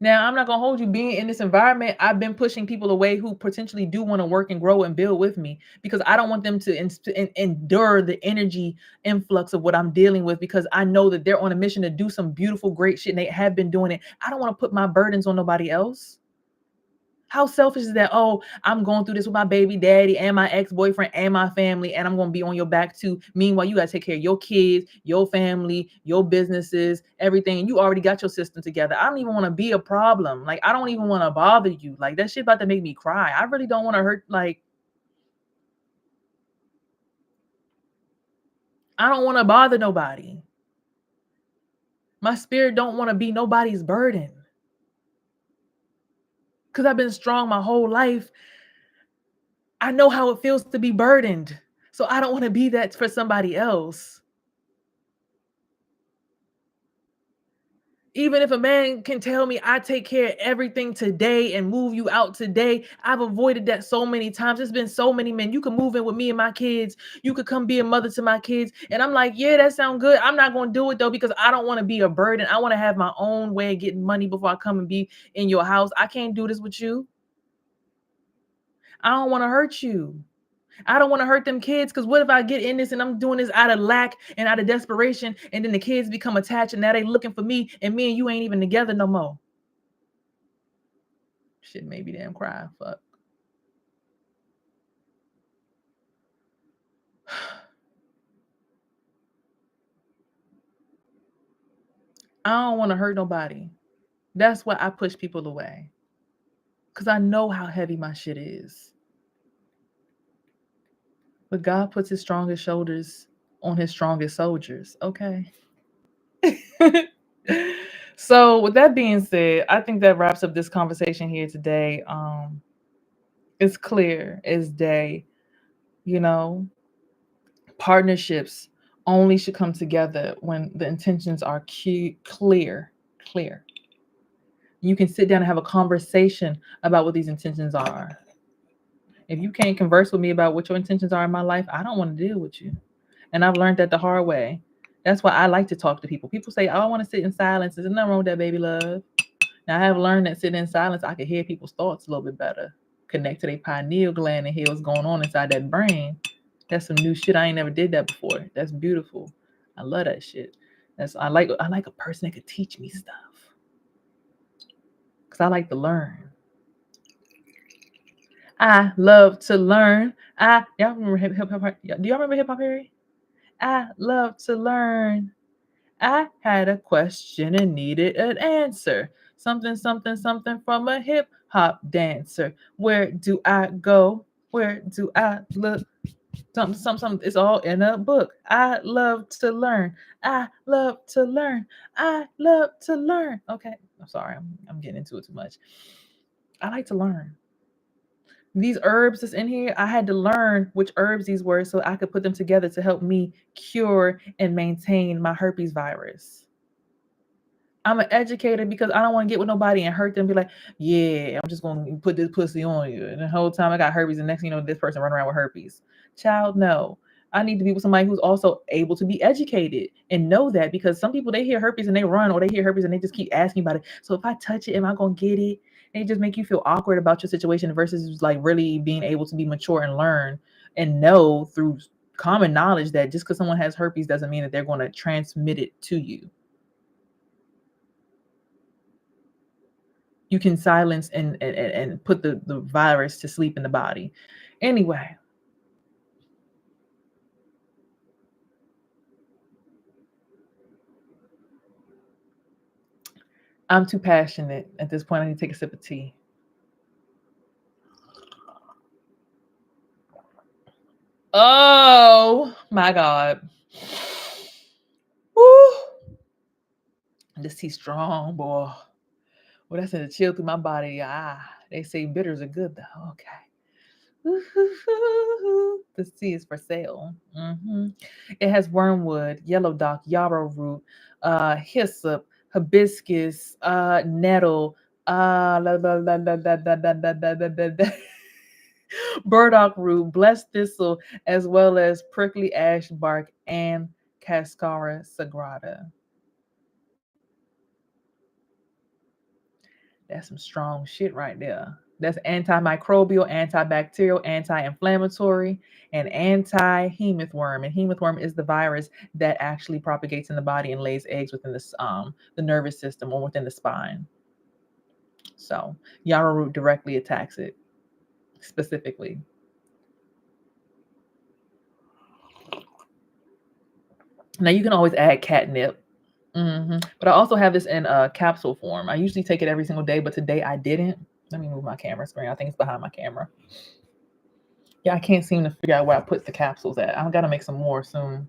Now, I'm not going to hold you. Being in this environment, I've been pushing people away who potentially do want to work and grow and build with me because I don't want them to endure the energy influx of what I'm dealing with because I know that they're on a mission to do some beautiful, great shit and they have been doing it. I don't want to put my burdens on nobody else. How selfish is that? Oh, I'm going through this with my baby daddy and my ex-boyfriend and my family, and I'm going to be on your back too. Meanwhile, you got to take care of your kids, your family, your businesses, everything. You already got your system together. I don't even want to be a problem. Like, I don't even want to bother you. Like, that shit about to make me cry. I really don't want to hurt. Like, I don't want to bother nobody. My spirit don't want to be nobody's burden. Because I've been strong my whole life. I know how it feels to be burdened. So I don't want to be that for somebody else. Even if a man can tell me I take care of everything today and move you out today, I've avoided that so many times. There's been so many men. You can move in with me and my kids. You could come be a mother to my kids. And I'm like, yeah, that sounds good. I'm not going to do it though, because I don't want to be a burden. I want to have my own way of getting money before I come and be in your house. I can't do this with you. I don't want to hurt you. I don't want to hurt them kids, because what if I get in this and I'm doing this out of lack and out of desperation, and then the kids become attached and now they looking for me and you ain't even together no more. Shit made me damn cry. Fuck. I don't want to hurt nobody. That's why I push people away, because I know how heavy my shit is. But God puts his strongest shoulders on his strongest soldiers. Okay. So with that being said, I think that wraps up this conversation here today. It's clear as day, you know, partnerships only should come together when the intentions are clear. You can sit down and have a conversation about what these intentions are. If you can't converse with me about what your intentions are in my life, I don't want to deal with you. And I've learned that the hard way. That's why I like to talk to people. People say, oh, I want to sit in silence. There's nothing wrong with that, baby love. Now, I have learned that sitting in silence, I can hear people's thoughts a little bit better, connect to their pineal gland and hear what's going on inside that brain. That's some new shit. I ain't never did that before. That's beautiful. I love that shit. I like a person that could teach me stuff, because I like to learn. I love to learn. Y'all remember hip hop? Do y'all remember Hip Hop Harry? I love to learn. I had a question and needed an answer. Something, something, something from a hip hop dancer. Where do I go? Where do I look? Something. It's all in a book. I love to learn. I love to learn. I love to learn. Okay, I'm sorry. I'm getting into it too much. I like to learn. These herbs that's in here, I had to learn which herbs these were so I could put them together to help me cure and maintain my herpes virus. I'm an educator because I don't want to get with nobody and hurt them. Be like, yeah, I'm just going to put this pussy on you. And the whole time I got herpes, and next thing you know, this person running around with herpes. Child, no. I need to be with somebody who's also able to be educated and know that, because some people, they hear herpes and they run, or they hear herpes and they just keep asking about it. So if I touch it, am I going to get it? And it just make you feel awkward about your situation versus like really being able to be mature and learn and know through common knowledge that just because someone has herpes doesn't mean that they're going to transmit it to you. You can silence and put the virus to sleep in the body. Anyway, I'm too passionate at this point. I need to take a sip of tea. Oh my God. Woo. This tea strong, boy. Well, that's in the chill through my body. They say bitters are good though. Okay. This tea is for sale. It has wormwood, yellow dock, yarrow root, hyssop, hibiscus, nettle, burdock root, blessed thistle, as well as prickly ash bark and cascara sagrada. That's some strong shit right there. That's antimicrobial, antibacterial, anti-inflammatory, and anti-hemoth worm. And hemoth worm is the virus that actually propagates in the body and lays eggs within the nervous system or within the spine. So yarrow root directly attacks it specifically. Now you can always add catnip. But I also have this in a capsule form. I usually take it every single day, but today I didn't. Let me move my camera screen. I think it's behind my camera. Yeah, I can't seem to figure out where I put the capsules at. I've got to make some more soon.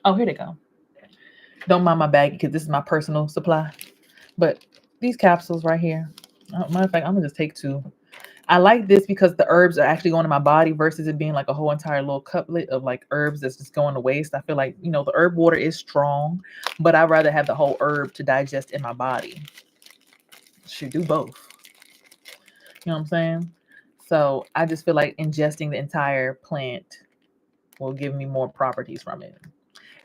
Oh, here they go. Don't mind my bag because this is my personal supply. But these capsules right here, matter of fact, I'm gonna just take two. I like this because the herbs are actually going to my body versus it being like a whole entire little cuplet of like herbs that's just going to waste. I feel like, the herb water is strong, but I'd rather have the whole herb to digest in my body. Should do both. You know what I'm saying? So I just feel like ingesting the entire plant will give me more properties from it.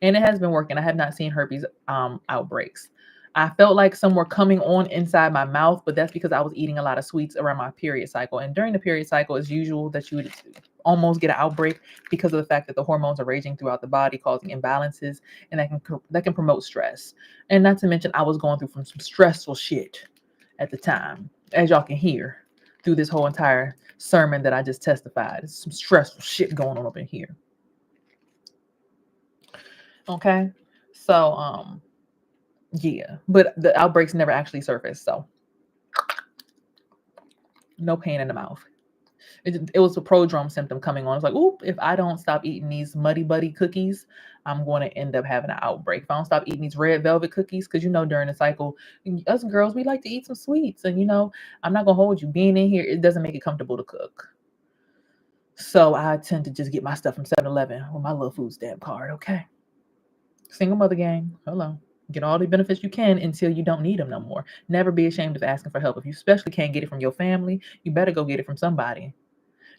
And it has been working. I have not seen herpes outbreaks. I felt like some were coming on inside my mouth, but that's because I was eating a lot of sweets around my period cycle. And during the period cycle, it's usual that you would almost get an outbreak because of the fact that the hormones are raging throughout the body, causing imbalances, and that can promote stress. And not to mention, I was going through some stressful shit at the time, as y'all can hear through this whole entire sermon that I just testified. There's some stressful shit going on up in here. Okay. So, yeah, but the outbreaks never actually surfaced. So no pain in the mouth. It was a prodrome symptom coming on. It's like, oop, if I don't stop eating these Muddy Buddy cookies, I'm going to end up having an outbreak. If I don't stop eating these red velvet cookies, because during the cycle, us girls, we like to eat some sweets. And I'm not gonna hold you. Being in here, it doesn't make it comfortable to cook. So I tend to just get my stuff from 7-Eleven with my little food stamp card, okay? Single mother gang. Hello. Get all the benefits you can until you don't need them no more. Never be ashamed of asking for help. If you especially can't get it from your family, you better go get it from somebody.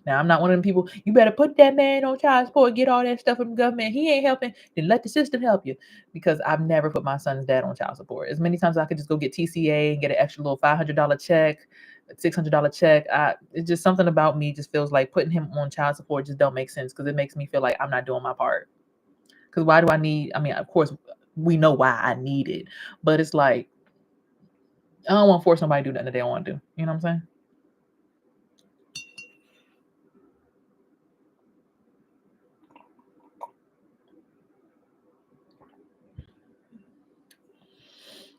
Now, I'm not one of them people, you better put that man on child support, get all that stuff from the government. He ain't helping, then let the system help you. Because I've never put my son's dad on child support. As many times as I could just go get TCA and get an extra little $500 check, $600 check. It's just something about me just feels like putting him on child support just don't make sense because it makes me feel like I'm not doing my part. Because why do I need, of course, we know why I need it, but it's like, I don't want to force somebody to do nothing that they don't want to do. You know what I'm saying?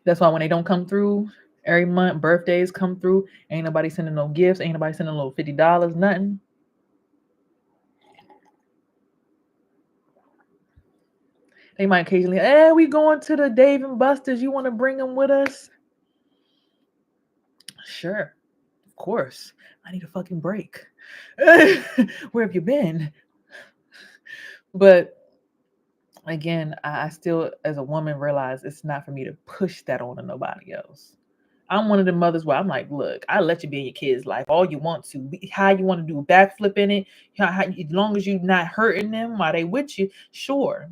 That's why when they don't come through every month, birthdays come through, ain't nobody sending no gifts, ain't nobody sending a little $50, nothing. They might occasionally, hey, we going to the Dave and Buster's. You want to bring them with us? Sure. Of course. I need a fucking break. Where have you been? But again, I still, as a woman, realize it's not for me to push that on to nobody else. I'm one of the mothers where I'm like, look, I let you be in your kid's life all you want to. How you want to do a backflip in it, as long as you're not hurting them while they with you, sure.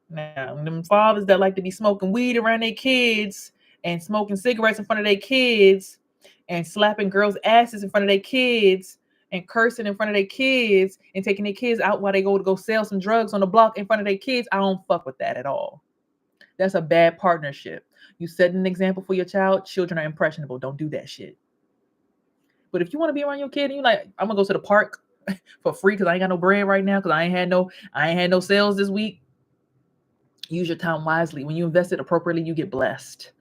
Now, them fathers that like to be smoking weed around their kids and smoking cigarettes in front of their kids and slapping girls' asses in front of their kids and cursing in front of their kids and taking their kids out while they go sell some drugs on the block in front of their kids, I don't fuck with that at all. That's a bad partnership. You set an example for your child. Children are impressionable. Don't do that shit. But if you want to be around your kid and you're like, I'm gonna go to the park for free because I ain't got no bread right now because I ain't had no sales this week. Use your time wisely. When you invest it appropriately, you get blessed.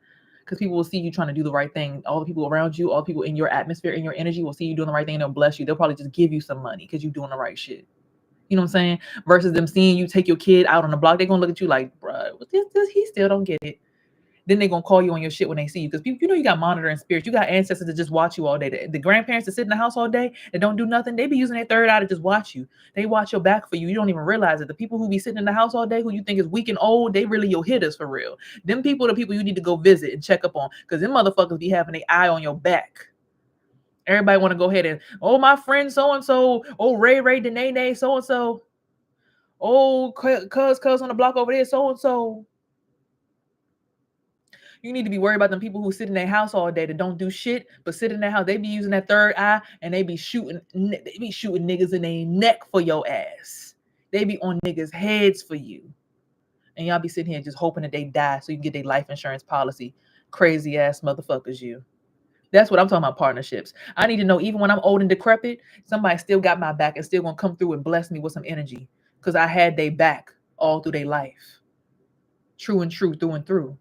Because people will see you trying to do the right thing. All the people around you, all the people in your atmosphere, in your energy will see you doing the right thing and they'll bless you. They'll probably just give you some money because you're doing the right shit. You know what I'm saying? Versus them seeing you take your kid out on the block, they're gonna look at you like, bruh, this, he still don't get it. Then they're gonna call you on your shit when they see you. Because people, you got monitoring spirits. You got ancestors that just watch you all day. The grandparents that sit in the house all day that don't do nothing, they be using their third eye to just watch you. They watch your back for you. You don't even realize it. The people who be sitting in the house all day, who you think is weak and old, they really your hitters for real. Them people, the people you need to go visit and check up on. Because them motherfuckers be having their eye on your back. Everybody want to go ahead and, oh, my friend so-and-so, oh, Ray, Danae, so-and-so, oh, cuz on the block over there, so-and-so. You need to be worried about them people who sit in their house all day that don't do shit, but sit in their house. They be using that third eye and they be shooting niggas in their neck for your ass. They be on niggas' heads for you. And y'all be sitting here just hoping that they die so you can get their life insurance policy. Crazy ass motherfuckers, you. That's what I'm talking about, partnerships. I need to know, even when I'm old and decrepit, somebody still got my back and still gonna come through and bless me with some energy because I had their back all through their life. True and true through and through.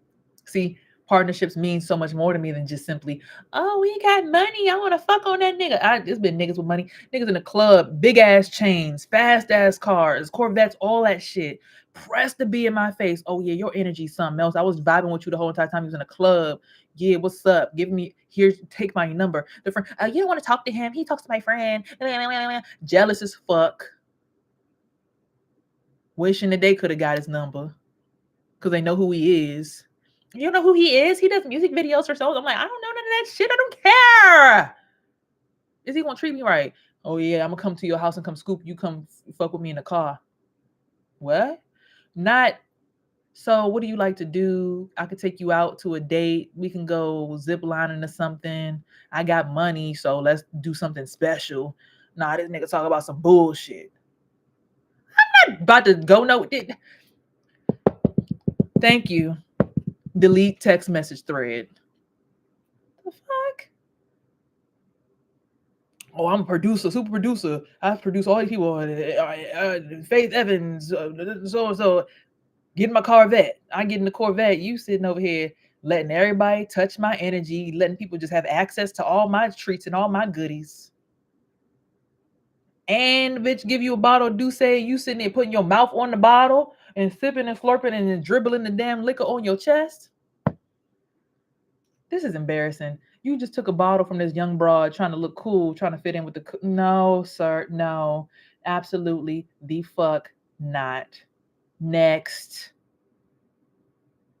See, partnerships mean so much more to me than just simply, oh, we got money. I want to fuck on that nigga. It's been niggas with money, niggas in the club, big ass chains, fast ass cars, Corvettes, all that shit. Press to be in my face. Oh yeah, your energy, something else. I was vibing with you the whole entire time you was in the club. Yeah, what's up? Give me here, take my number. The friend, you don't want to talk to him. He talks to my friend. Jealous as fuck. Wishing that they could have got his number because they know who he is. You know who he is? He does music videos or so. I'm like, I don't know none of that shit. I don't care. Is he gonna treat me right? Oh yeah, I'm gonna come to your house and come scoop you. Come fuck with me in the car. What? Not. So what do you like to do? I could take you out to a date. We can go zip lining or something. I got money, so let's do something special. Nah, this nigga talk about some bullshit. I'm not about to go no. Thank you. Delete text message thread. The fuck? Oh, I'm a producer, super producer. I produce all these people. Faith Evans, so get in my Corvette. I get in the Corvette. You sitting over here letting everybody touch my energy, letting people just have access to all my treats and all my goodies. And bitch, give you a bottle of Douce. You sitting there putting your mouth on the bottle and sipping and slurping and then dribbling the damn liquor on your chest. This is embarrassing. You just took a bottle from this young broad trying to look cool, trying to fit in with the... No, sir. No. Absolutely the fuck not. Next.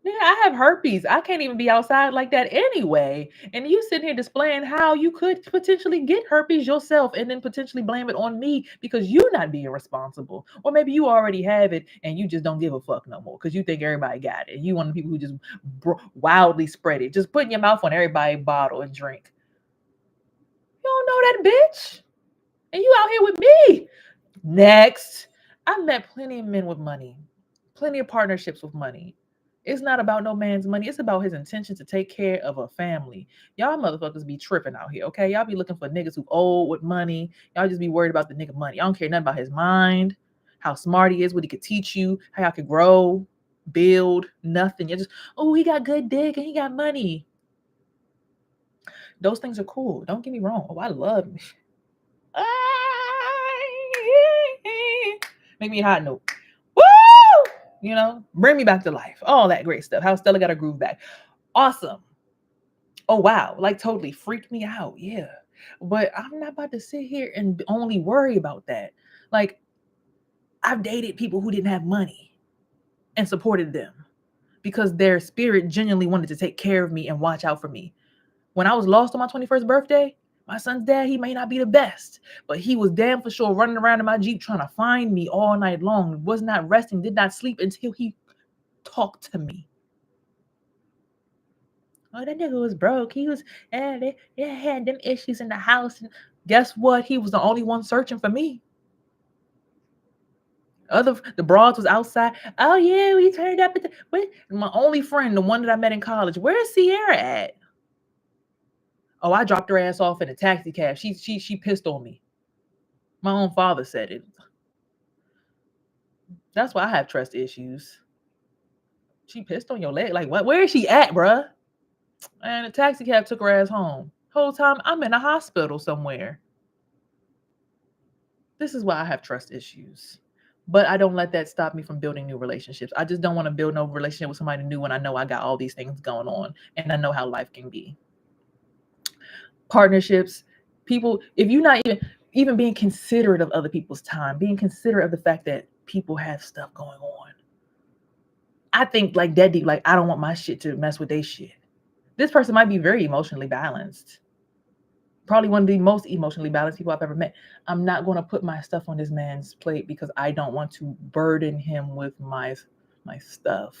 Yeah, I have herpes. I can't even be outside like that anyway. And you sitting here displaying how you could potentially get herpes yourself and then potentially blame it on me because you're not being responsible. Or maybe you already have it and you just don't give a fuck no more because you think everybody got it. You one of the people who just wildly spread it. Just putting your mouth on everybody's bottle and drink. You don't know that bitch. And you out here with me. Next. I've met plenty of men with money. Plenty of partnerships with money. It's not about no man's money. It's about his intention to take care of a family. Y'all motherfuckers be tripping out here, okay? Y'all be looking for niggas who old with money. Y'all just be worried about the nigga money. Y'all don't care nothing about his mind, how smart he is, what he could teach you, how y'all could grow, build, nothing. You're just, oh, he got good dick and he got money. Those things are cool. Don't get me wrong. Oh, I love me. Make me a hot note. Woo! You know, bring me back to life. All that great stuff. How Stella got her groove back. Awesome. Oh, wow. Like totally freaked me out. Yeah. But I'm not about to sit here and only worry about that. Like, I've dated people who didn't have money and supported them because their spirit genuinely wanted to take care of me and watch out for me. When I was lost on my 21st birthday, my son's dad, he may not be the best, but he was damn for sure running around in my Jeep trying to find me all night long, was not resting, did not sleep until he talked to me. Oh, that nigga was broke. He was, they had them issues in the house. And guess what? He was the only one searching for me. The broads was outside. Oh yeah, we turned up at my only friend, the one that I met in college. Where's Sierra at? Oh, I dropped her ass off in a taxi cab. She pissed on me. My own father said it. That's why I have trust issues. She pissed on your leg. Like, what? Where is she at, bruh? And the taxi cab took her ass home. Whole time I'm in a hospital somewhere. This is why I have trust issues. But I don't let that stop me from building new relationships. I just don't want to build no relationship with somebody new when I know I got all these things going on and I know how life can be. Partnerships, people, if you're not even being considerate of other people's time, being considerate of the fact that people have stuff going on. I think like that deep, like I don't want my shit to mess with their shit. This person might be very emotionally balanced. Probably one of the most emotionally balanced people I've ever met. I'm not going to put my stuff on this man's plate because I don't want to burden him with my stuff.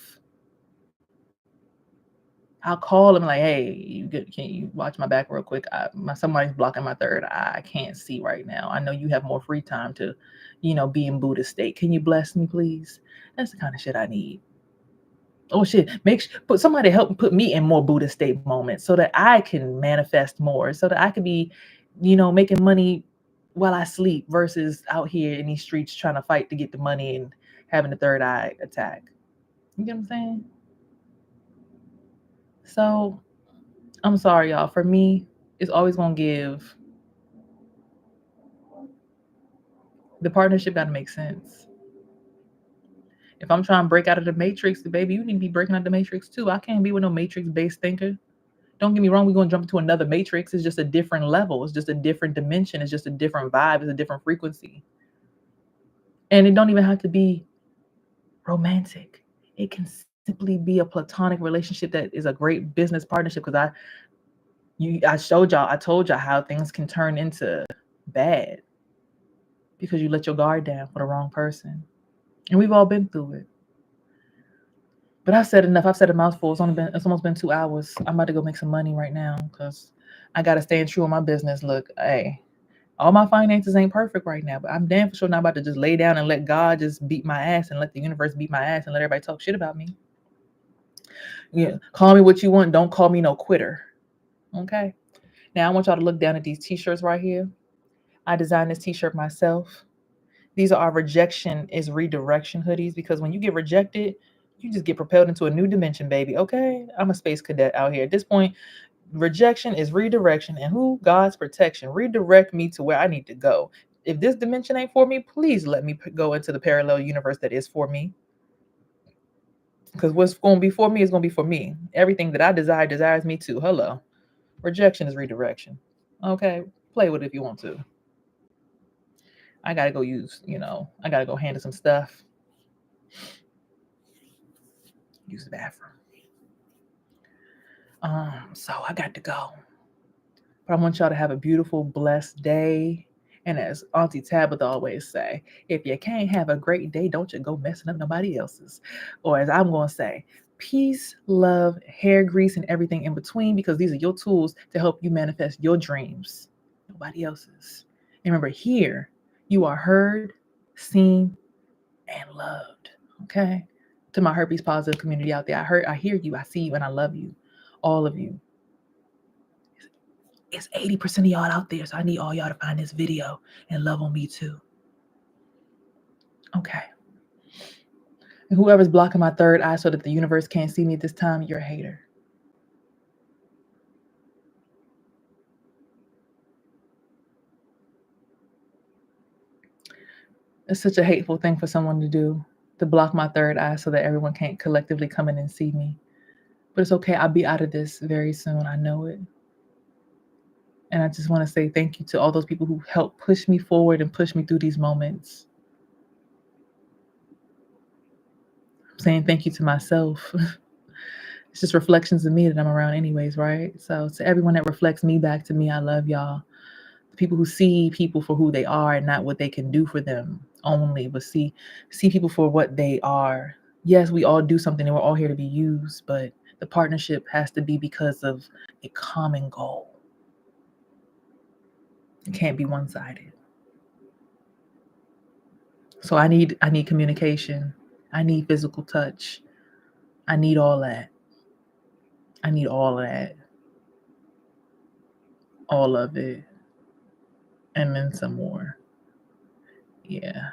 I'll call him like, hey, can you watch my back real quick? Somebody's blocking my third eye. I can't see right now. I know you have more free time to, be in Buddha state. Can you bless me, please? That's the kind of shit I need. Oh shit, put somebody help put me in more Buddha state moments so that I can manifest more, so that I could be, making money while I sleep versus out here in these streets trying to fight to get the money and having the third eye attack. You get what I'm saying? So I'm sorry, y'all. For me, it's always gonna give the partnership gotta make sense. If I'm trying to break out of the matrix, baby, you need to be breaking out of the matrix too. I can't be with no matrix-based thinker. Don't get me wrong, we're gonna jump into another matrix. It's just a different level, it's just a different dimension, it's just a different vibe, it's a different frequency. And it don't even have to be romantic. It can simply be a platonic relationship that is a great business partnership. Because I told y'all how things can turn into bad because you let your guard down for the wrong person. And we've all been through it. But I've said enough. I've said a mouthful. It's almost been 2 hours. I'm about to go make some money right now because I gotta stay true on my business. Look, hey, all my finances ain't perfect right now, but I'm damn for sure not about to just lay down and let God just beat my ass and let the universe beat my ass and let everybody talk shit about me. Yeah, call me what you want. Don't call me no quitter. Okay. Now I want y'all to look down at these t-shirts right here. I designed this t-shirt myself. These are our rejection is redirection hoodies because when you get rejected, you just get propelled into a new dimension, baby. Okay. I'm a space cadet out here. At this point, rejection is redirection, and who? God's protection. Redirect me to where I need to go. If this dimension ain't for me, please let me go into the parallel universe that is for me. Because what's going to be for me is going to be for me. Everything that I desire desires me too. Hello. Rejection is redirection. Okay. Play with it if you want to. I got to go I got to go handle some stuff. Use the bathroom. So I got to go. But I want y'all to have a beautiful, blessed day. And as Auntie Tabitha always say, if you can't have a great day, don't you go messing up nobody else's. Or as I'm going to say, peace, love, hair grease, and everything in between, because these are your tools to help you manifest your dreams, nobody else's. And remember, here you are heard, seen, and loved. Okay? To my herpes positive community out there, I hear you, I see you, and I love you. All of you. It's 80% of y'all out there, so I need all y'all to find this video and love on me too. Okay. And whoever's blocking my third eye so that the universe can't see me at this time, you're a hater. It's such a hateful thing for someone to do, to block my third eye so that everyone can't collectively come in and see me. But it's okay. I'll be out of this very soon. I know it. And I just want to say thank you to all those people who helped push me forward and push me through these moments. I'm saying thank you to myself. It's just reflections of me that I'm around anyways, right? So to everyone that reflects me back to me, I love y'all. The people who see people for who they are and not what they can do for them only, but see people for what they are. Yes, we all do something and we're all here to be used, but the partnership has to be because of a common goal. It can't be one-sided. So I need communication. I need physical touch. I need all that. I need all of that. All of it. And then some more. Yeah.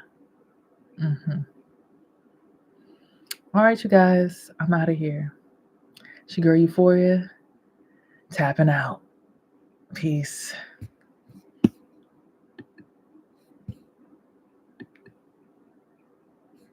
All right, you guys. I'm out of here. It's your girl Euphoria. Tapping out. Peace.